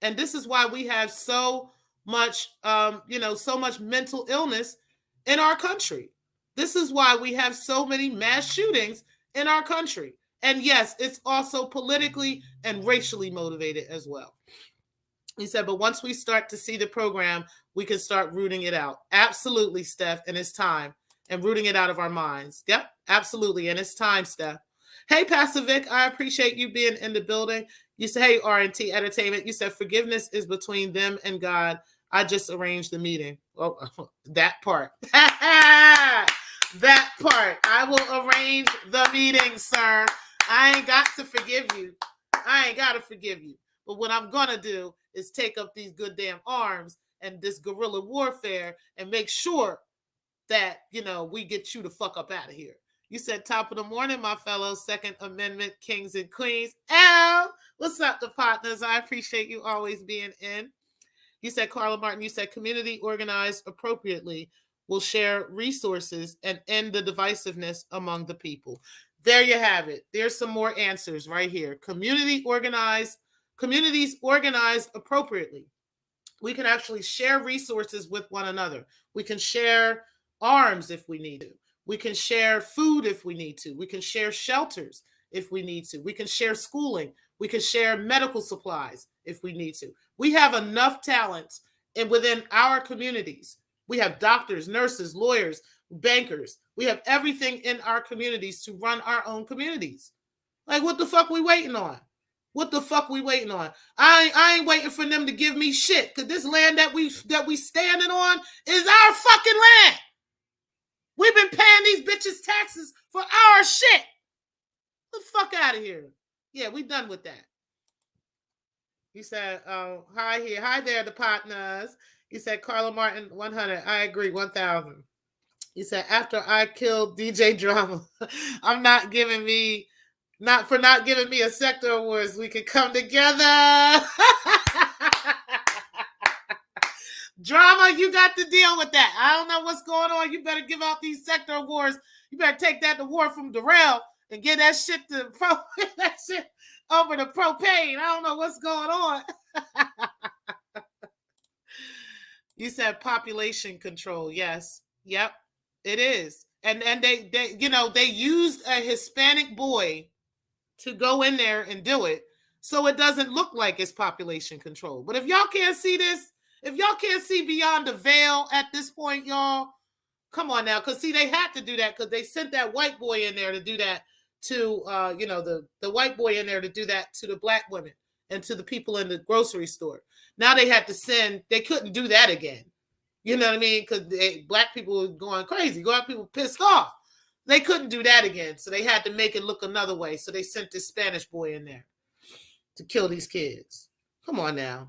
Speaker 1: And this is why we have so much, so much mental illness in our country. This is why we have so many mass shootings in our country. And yes, it's also politically and racially motivated as well. He said, but once we start to see the program, we can start rooting it out. Absolutely, Steph, and it's time. And rooting it out of our minds. Yep, absolutely. And it's time, Steph. Hey, Pastor Vic, I appreciate you being in the building. You said, hey, R&T Entertainment. You said forgiveness is between them and God. I just arranged the meeting. Oh, that part. That part. I will arrange the meeting, sir. I ain't got to forgive you. I ain't got to forgive you. But what I'm going to do is take up these good damn arms and this guerrilla warfare and make sure that, we get you the fuck up out of here. You said top of the morning, my fellow Second Amendment kings and queens. Al, what's up, the partners? I appreciate you always being in. You said, Carla Martin, you said community organized appropriately will share resources and end the divisiveness among the people. There you have it. There's some more answers right here. Communities organized appropriately. We can actually share resources with one another. We can share arms if we need to. We can share food if we need to. We can share shelters if we need to. We can share schooling. We can share medical supplies if we need to. We have enough talents within our communities. We have doctors, nurses, lawyers, bankers. We have everything in our communities to run our own communities. Like, what the fuck we waiting on? What the fuck we waiting on? I ain't waiting for them to give me shit, because this land that we standing on is our fucking land. We've been paying these bitches taxes for our shit. Get the fuck out of here. Yeah, we done with that. You said, hi here. Hi there, the partners. You said, Carla Martin, 100. I agree, 1,000. You said, after I killed DJ Drama, I'm not giving me a sector awards. We could come together. Drama, you got to deal with that. I don't know what's going on. You better give out these sector awards. You better take that award from Darrell and get that shit over to propane. I don't know what's going on. You said population control. Yes. Yep. It is. And they used a Hispanic boy to go in there and do it, so it doesn't look like it's population control. But if y'all can't see this, if y'all can't see beyond the veil at this point, y'all, come on now. Because, see, they had to do that because they sent that white boy in there to do that to, the white boy in there to do that to the black women and to the people in the grocery store. Now they couldn't do that again. You know what I mean? Because black people were going crazy. People pissed off. They couldn't do that again. So they had to make it look another way. So they sent this Spanish boy in there to kill these kids. Come on now.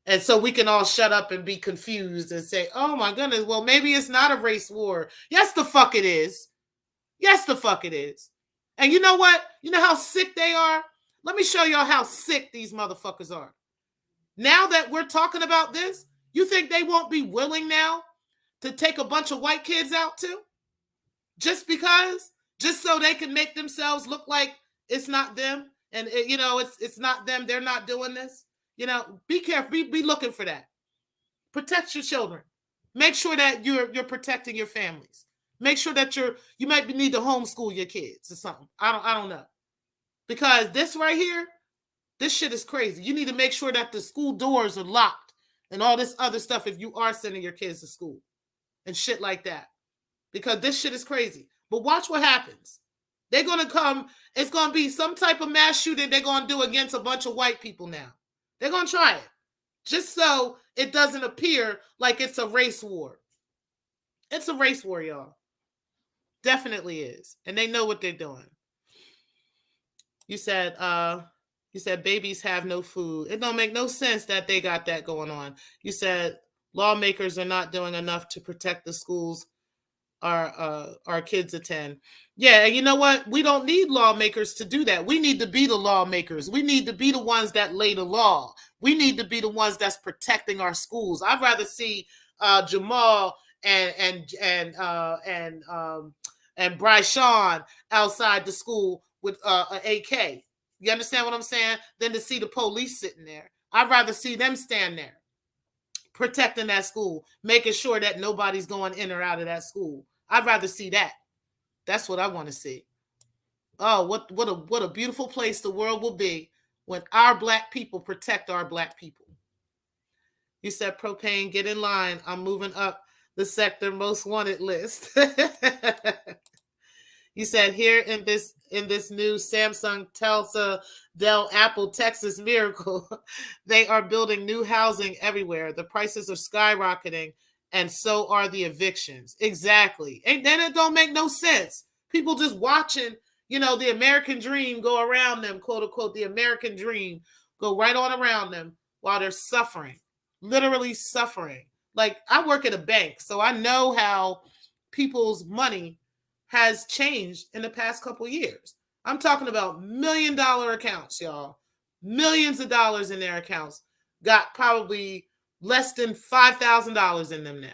Speaker 1: And so we can all shut up and be confused and say, oh my goodness, well, maybe it's not a race war. Yes, the fuck it is. Yes, the fuck it is. And you know what? You know how sick they are? Let me show y'all how sick these motherfuckers are. Now that we're talking about this, you think they won't be willing now to take a bunch of white kids out too? Just so they can make themselves look like it's not them. And, it's not them. They're not doing this. Be careful. Be looking for that. Protect your children. Make sure that you're protecting your families. Make sure that you might need to homeschool your kids or something. I don't know. Because this right here, this shit is crazy. You need to make sure that the school doors are locked and all this other stuff if you are sending your kids to school and shit like that. Because this shit is crazy. But watch what happens. They're going to come. It's going to be some type of mass shooting they're going to do against a bunch of white people now. They're going to try it. Just so it doesn't appear like it's a race war. It's a race war, y'all. Definitely is. And they know what they're doing. You said babies have no food. It don't make no sense that they got that going on. You said lawmakers are not doing enough to protect the schools our kids attend. Yeah, and you know what? We don't need lawmakers to do that. We need to be the lawmakers. We need to be the ones that lay the law. We need to be the ones that's protecting our schools. I'd rather see Jamal and Bryce Sean outside the school with an AK. You understand what I'm saying? Than to see the police sitting there. I'd rather see them stand there protecting that school, making sure that nobody's going in or out of that school. I'd rather see that. That's what I want to see. Oh, what a beautiful place the world will be when our Black people protect our Black people. You said propane, get in line. I'm moving up the sector most wanted list. You said here in this new Samsung, Telsa, Dell, Apple, Texas miracle, they are building new housing everywhere. The prices are skyrocketing, and so are the evictions. Exactly. And then it don't make no sense. People just watching, the American dream go around them, quote unquote, the American dream go right on around them while they're suffering, literally suffering. Like, I work at a bank, so I know how people's money has changed in the past couple of years. I'm talking about $1 million accounts, y'all. Millions of dollars in their accounts. Got probably less than $5,000 in them now.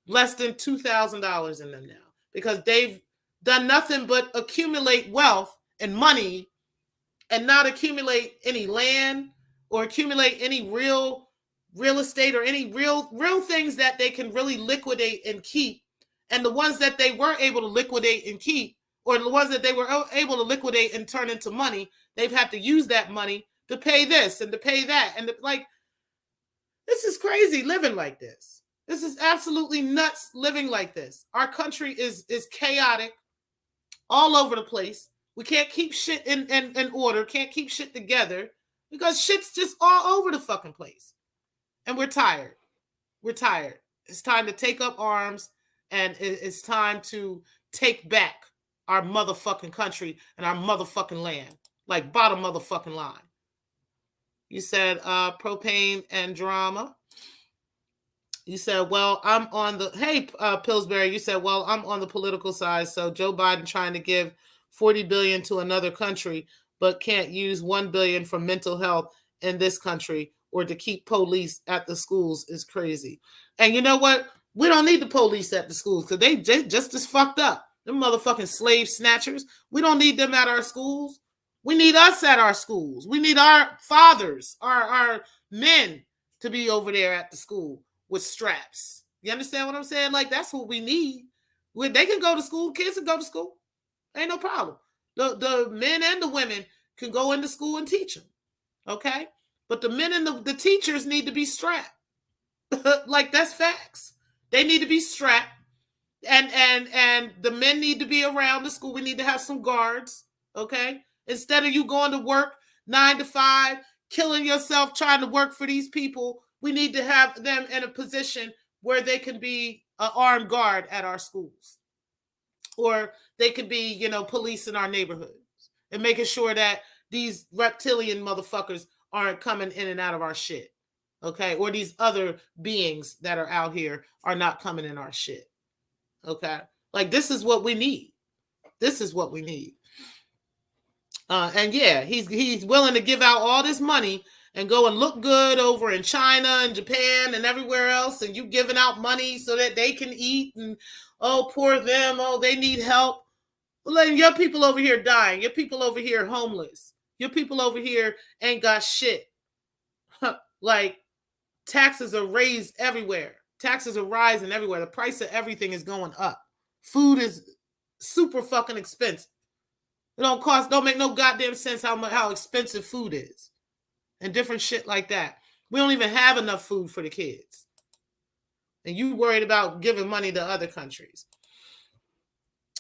Speaker 1: Less than $2,000 in them now. Because they've done nothing but accumulate wealth and money and not accumulate any land or accumulate any real estate or any real things that they can really liquidate and keep. And the ones that they were able to liquidate and keep, or the ones that they were able to liquidate and turn into money, they've had to use that money to pay this and to pay that. And this is crazy living like this. This is absolutely nuts living like this. Our country is chaotic all over the place. We can't keep shit in order, can't keep shit together because shit's just all over the fucking place. And we're tired. We're tired. It's time to take up arms. And it's time to take back our motherfucking country and our motherfucking land. Like, bottom motherfucking line. You said propane and drama. You said, well, I'm on the... Hey, Pillsbury, you said, well, I'm on the political side. So Joe Biden trying to give $40 billion to another country, but can't use $1 billion for mental health in this country or to keep police at the schools is crazy. And you know what? We don't need the police at the schools because they just as fucked up. Them motherfucking slave snatchers. We don't need them at our schools. We need us at our schools. We need our fathers, our men to be over there at the school with straps. You understand what I'm saying? Like, that's what we need. They can go to school. Kids can go to school. Ain't no problem. The men and the women can go into school and teach them. Okay? But the men and the teachers need to be strapped. Like, that's facts. They need to be strapped, and the men need to be around the school. We need to have some guards, okay? Instead of you going to work 9 to 5, killing yourself trying to work for these people, we need to have them in a position where they can be an armed guard at our schools, or they could be, police in our neighborhoods and making sure that these reptilian motherfuckers aren't coming in and out of our shit. Okay, or these other beings that are out here are not coming in our shit. Okay, like, this is what we need. This is what we need. And yeah, he's willing to give out all this money and go and look good over in China and Japan and everywhere else, and you giving out money so that they can eat, and oh, poor them, oh, they need help. Well, then your people over here dying. Your people over here homeless. Your people over here ain't got shit. Like, taxes are raised everywhere. Taxes are rising everywhere. The price of everything is going up. Food is super fucking expensive. It don't make no goddamn sense how expensive food is. And different shit like that. We don't even have enough food for the kids. And you worried about giving money to other countries.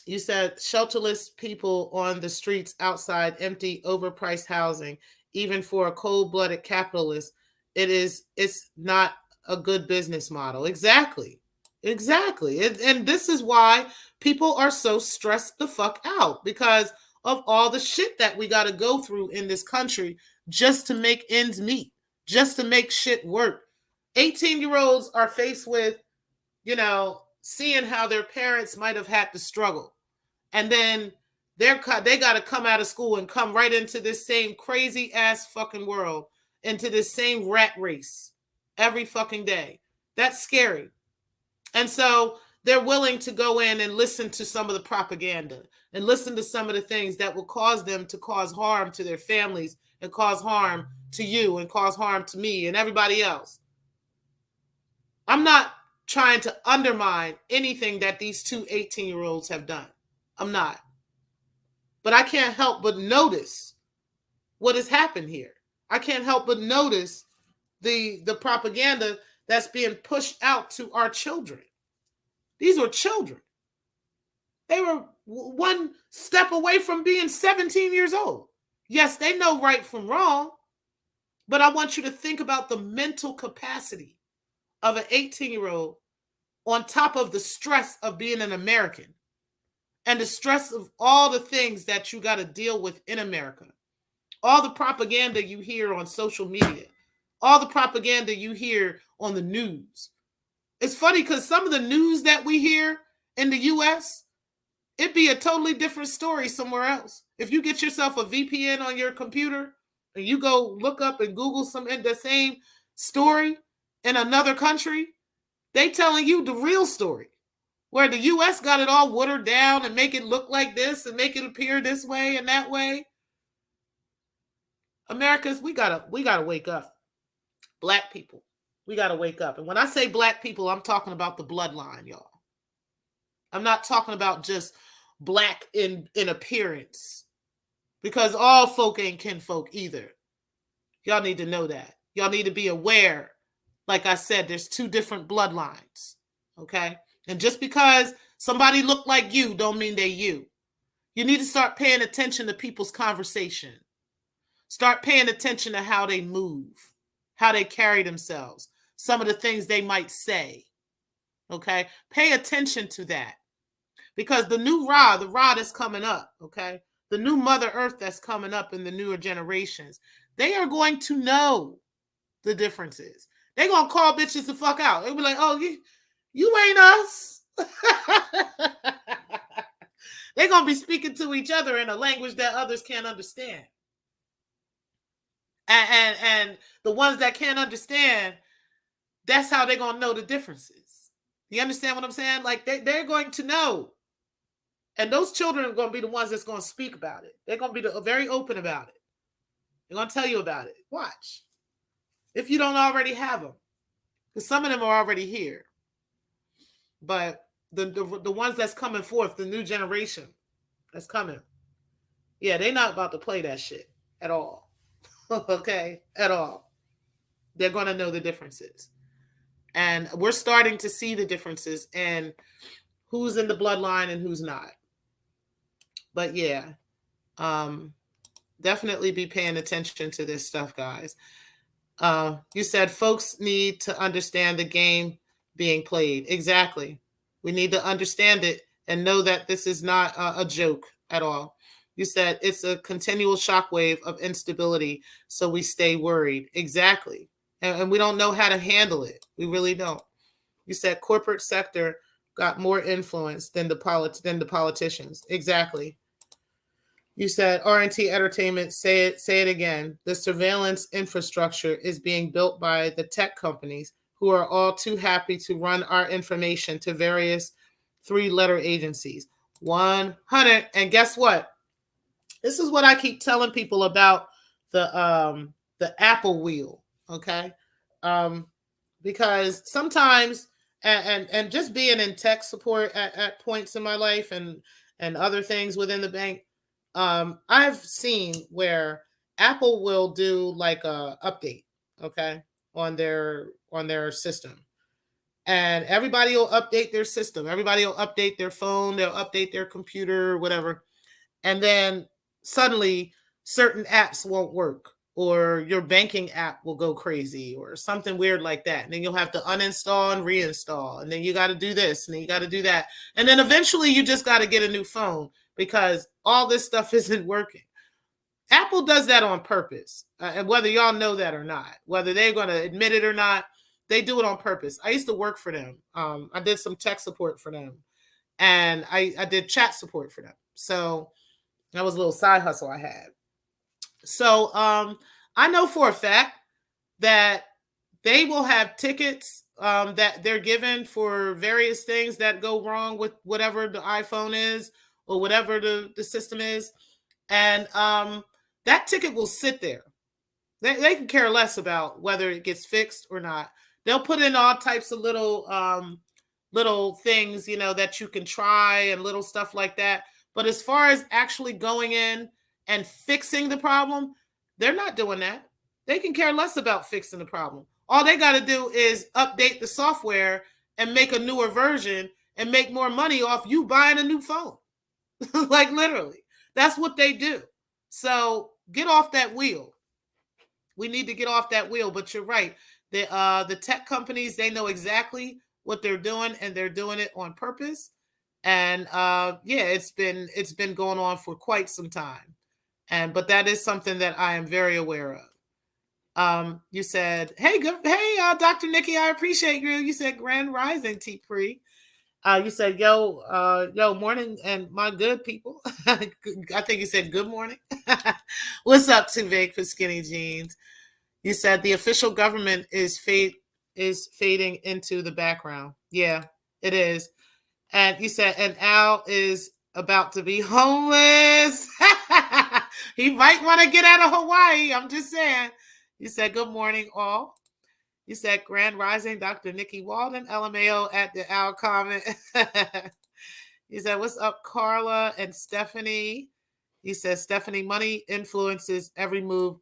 Speaker 1: You said shelterless people on the streets outside, empty, overpriced housing, even for a cold-blooded capitalist. It's not a good business model. Exactly. And this is why people are so stressed the fuck out, because of all the shit that we got to go through in this country just to make ends meet, just to make shit work. 18-year-olds are faced with, seeing how their parents might have had to struggle. And then they got to come out of school and come right into this same crazy ass fucking world, into this same rat race every fucking day. That's scary. And so they're willing to go in and listen to some of the propaganda and listen to some of the things that will cause them to cause harm to their families and cause harm to you and cause harm to me and everybody else. I'm not trying to undermine anything that these two 18-year-olds have done. I'm not. But I can't help but notice what has happened here. I can't help but notice the propaganda that's being pushed out to our children. These were children. They were one step away from being 17 years old. Yes, they know right from wrong, but I want you to think about the mental capacity of an 18-year-old on top of the stress of being an American and the stress of all the things that you got to deal with in America. All the propaganda you hear on social media, all the propaganda you hear on the news. It's funny because some of the news that we hear in the U.S., it'd be a totally different story somewhere else. If you get yourself a VPN on your computer and you go look up and Google the same story in another country, they telling you the real story, where the U.S. got it all watered down and make it look like this and make it appear this way and that way. Americans, we gotta wake up. Black people, we gotta wake up. And when I say black people, I'm talking about the bloodline, y'all. I'm not talking about just black in appearance, because all folk ain't kinfolk either. Y'all need to know that. Y'all need to be aware. Like I said, there's two different bloodlines, okay? And just because somebody look like you don't mean they're you. You need to start paying attention to people's conversation. Start paying attention to how they move, how they carry themselves, some of the things they might say, okay? Pay attention to that. Because the new Ra, the Ra that's coming up, okay? The new Mother Earth that's coming up in the newer generations, they are going to know the differences. They're going to call bitches the fuck out. They'll be like, oh, you ain't us. They're going to be speaking to each other in a language that others can't understand. And the ones that can't understand, that's how they're going to know the differences. You understand what I'm saying? Like they're going to know. And those children are going to be the ones that's going to speak about it. They're going to be very open about it. They're going to tell you about it. Watch. If you don't already have them. Because some of them are already here. But the ones that's coming forth, the new generation that's coming, yeah, they're not about to play that shit at all. Okay? At all. They're going to know the differences. And we're starting to see the differences and who's in the bloodline and who's not. But yeah, definitely be paying attention to this stuff, guys. You said folks need to understand the game being played. Exactly. We need to understand it and know that this is not a joke at all. You said it's a continual shockwave of instability, so we stay worried. Exactly. And we don't know how to handle it. We really don't. You said corporate sector got more influence than the politicians. Exactly. You said RNT Entertainment, say it again. The surveillance infrastructure is being built by the tech companies who are all too happy to run our information to various 3-letter agencies. 100. And guess what? This is what I keep telling people about the Apple wheel, okay? Because sometimes, and just being in tech support at points in my life and other things within the bank, I've seen where Apple will do like a update, okay, on their system. And everybody will update their system. Everybody will update their phone. They'll update their computer, whatever. And then suddenly certain apps won't work, or your banking app will go crazy or something weird like that. And then you'll have to uninstall and reinstall. And then you got to do this and then you got to do that. And then eventually you just got to get a new phone. because all this stuff isn't working. Apple does that on purpose. And whether y'all know that or not, whether they're going to admit it or not, they do it on purpose. I used to work for them. I did some tech support for them, and I did chat support for them. So that was a little side hustle I had. So I know for a fact that they will have tickets that they're given for various things that go wrong with whatever the iPhone is or whatever the system is. And that ticket will sit there. They can care less about whether it gets fixed or not. They'll put in all types of little things, that you can try and little stuff like that. But as far as actually going in and fixing the problem, they're not doing that. They can care less about fixing the problem. All they got to do is update the software and make a newer version and make more money off you buying a new phone. Like literally, that's what they do. So get off that wheel. We need to get off that wheel. But you're right. The tech companies, they know exactly what they're doing, and they're doing it on purpose. And it's been going on for quite some time. But that is something that I am very aware of. You said, hey, Dr. Nikki, I appreciate you. You said Grand Rising, T-Pre. You said, yo, morning, and my good people. I think you said good morning. What's up, Too Big for Skinny Jeans? You said the official government is fading into the background. Yeah, it is. And you said, and Al is about to be homeless. He might want to get out of Hawaii. I'm just saying. You said, good morning, all. You said, Grand Rising, Dr. Nikki Walden, LMAO at the Al comment. You said, what's up, Carla and Stephanie? You said, Stephanie, money influences every move.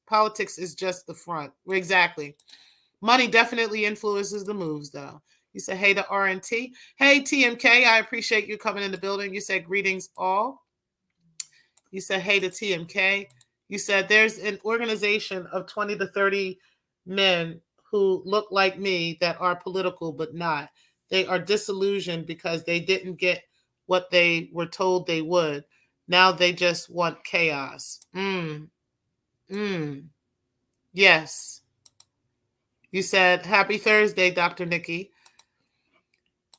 Speaker 1: Politics is just the front. Exactly. Money definitely influences the moves, though. You said, hey to RNT. Hey, TMK, I appreciate you coming in the building. You said, greetings, all. You said, hey to TMK. You said, there's an organization of 20 to 30 men who look like me that are political but not. They are disillusioned because they didn't get what they were told they would. Now they just want chaos. Yes. You said, happy Thursday, Dr. Nikki.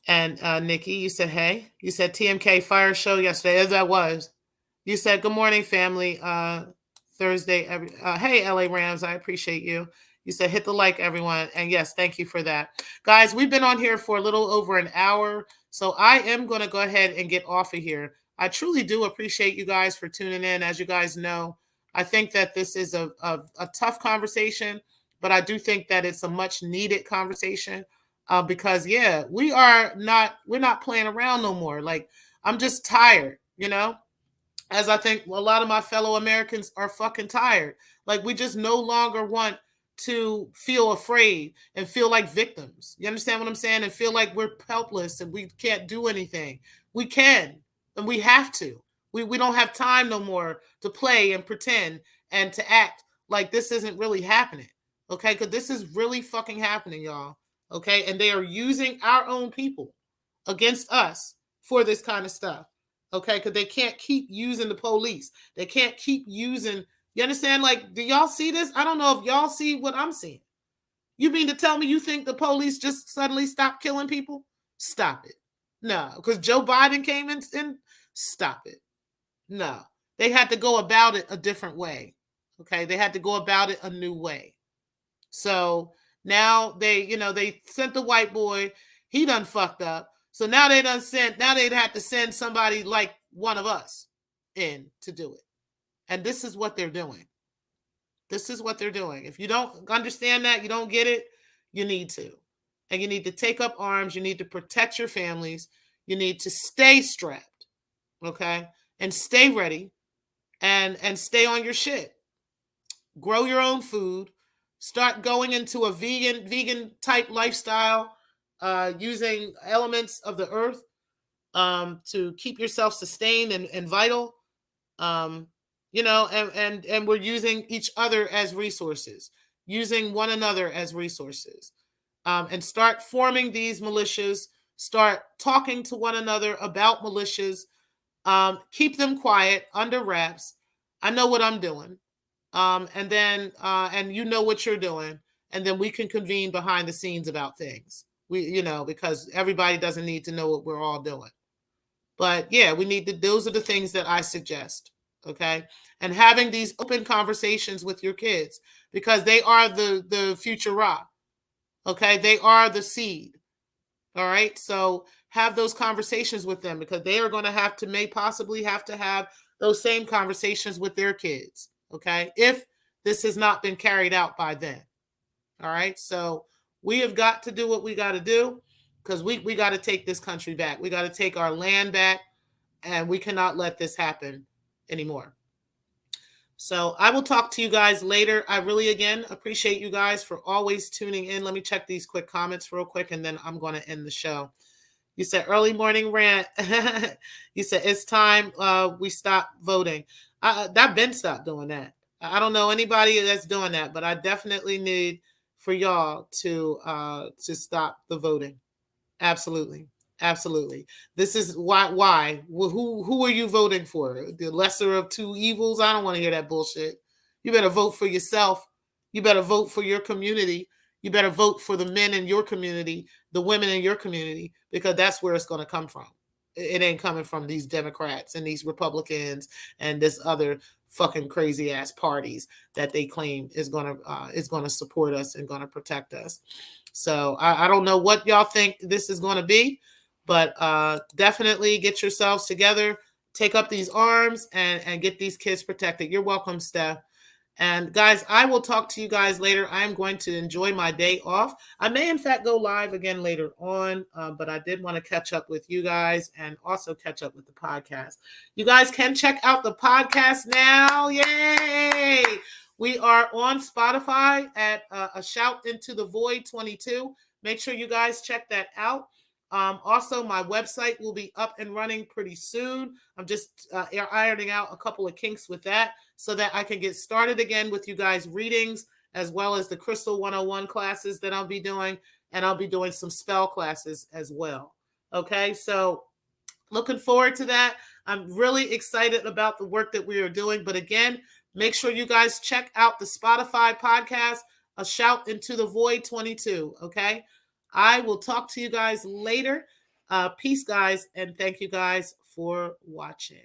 Speaker 1: And Nikki, you said, hey. You said, TMK fire show yesterday, as that was. You said, good morning, family. Thursday. Hey, LA Rams, I appreciate you. You said, hit the like, everyone. And yes, thank you for that. Guys, we've been on here for a little over an hour. So I am going to go ahead and get off of here. I truly do appreciate you guys for tuning in. As you guys know, I think that this is a tough conversation, but I do think that it's a much needed conversation because, we're not playing around no more. Like, I'm just tired, as I think a lot of my fellow Americans are fucking tired. Like, we just no longer want to feel afraid and feel like victims. You understand what I'm saying? And feel like we're helpless and we can't do anything. We can, and we have to. We don't have time no more to play and pretend and to act like this isn't really happening. Okay? Because this is really fucking happening, y'all. Okay? And they are using our own people against us for this kind of stuff. Okay? Because they can't keep using the police. They can't keep using... You understand? Like, do y'all see this? I don't know if y'all see what I'm seeing. You mean to tell me you think the police just suddenly stopped killing people? Stop it. No, because Joe Biden came in and stop it. No, they had to go about it a different way. Okay, they had to go about it a new way. So now they sent the white boy. He done fucked up. So now they'd have to send somebody like one of us in to do it. And this is what they're doing. This is what they're doing. If you don't understand that, you don't get it, you need to. And you need to take up arms. You need to protect your families. You need to stay strapped, okay? And stay ready and stay on your shit. Grow your own food. Start going into a vegan type lifestyle, using elements of the earth to keep yourself sustained and vital. And we're using each other as resources, using one another as resources, and start forming these militias, start talking to one another about militias, Keep them quiet, under wraps. I know what I'm doing. And then and you know what you're doing, and then we can convene behind the scenes about things. Because everybody doesn't need to know what we're all doing. But yeah, we need to, those are the things that I suggest. Okay. And having these open conversations with your kids, because they are the future Ra. Okay. They are the seed. All right. So have those conversations with them, because they are going to may possibly have to have those same conversations with their kids. Okay. If this has not been carried out by then. All right. So we have got to do what we got to do, because we got to take this country back. We got to take our land back, and we cannot let this happen anymore. So I will talk to you guys later. I really, again, appreciate you guys for always tuning in. Let me check these quick comments real quick, and then I'm going to end the show. You said early morning rant. You said it's time we stop voting. I've been stopped doing that. I don't know anybody that's doing that, but I definitely need for y'all to stop the voting. Absolutely. Absolutely. This is why. Who are you voting for? The lesser of two evils? I don't want to hear that bullshit. You better vote for yourself. You better vote for your community. You better vote for the men in your community, the women in your community, because that's where it's going to come from. It ain't coming from these Democrats and these Republicans and this other fucking crazy ass parties that they claim is going to support us and going to protect us. So I don't know what y'all think this is going to be, but definitely get yourselves together, take up these arms, and get these kids protected. You're welcome, Steph. And guys, I will talk to you guys later. I'm going to enjoy my day off. I may, in fact, go live again later on, but I did want to catch up with you guys and also catch up with the podcast. You guys can check out the podcast now. Yay! We are on Spotify at A Shout Into the Void 22. Make sure you guys check that out. Also, my website will be up and running pretty soon. I'm just ironing out a couple of kinks with that so that I can get started again with you guys' readings, as well as the Crystal 101 classes that I'll be doing. And I'll be doing some spell classes as well. Okay, so looking forward to that. I'm really excited about the work that we are doing. But again, make sure you guys check out the Spotify podcast, A Shout Into the Void 22. Okay. I will talk to you guys later. Peace, guys, and thank you guys for watching.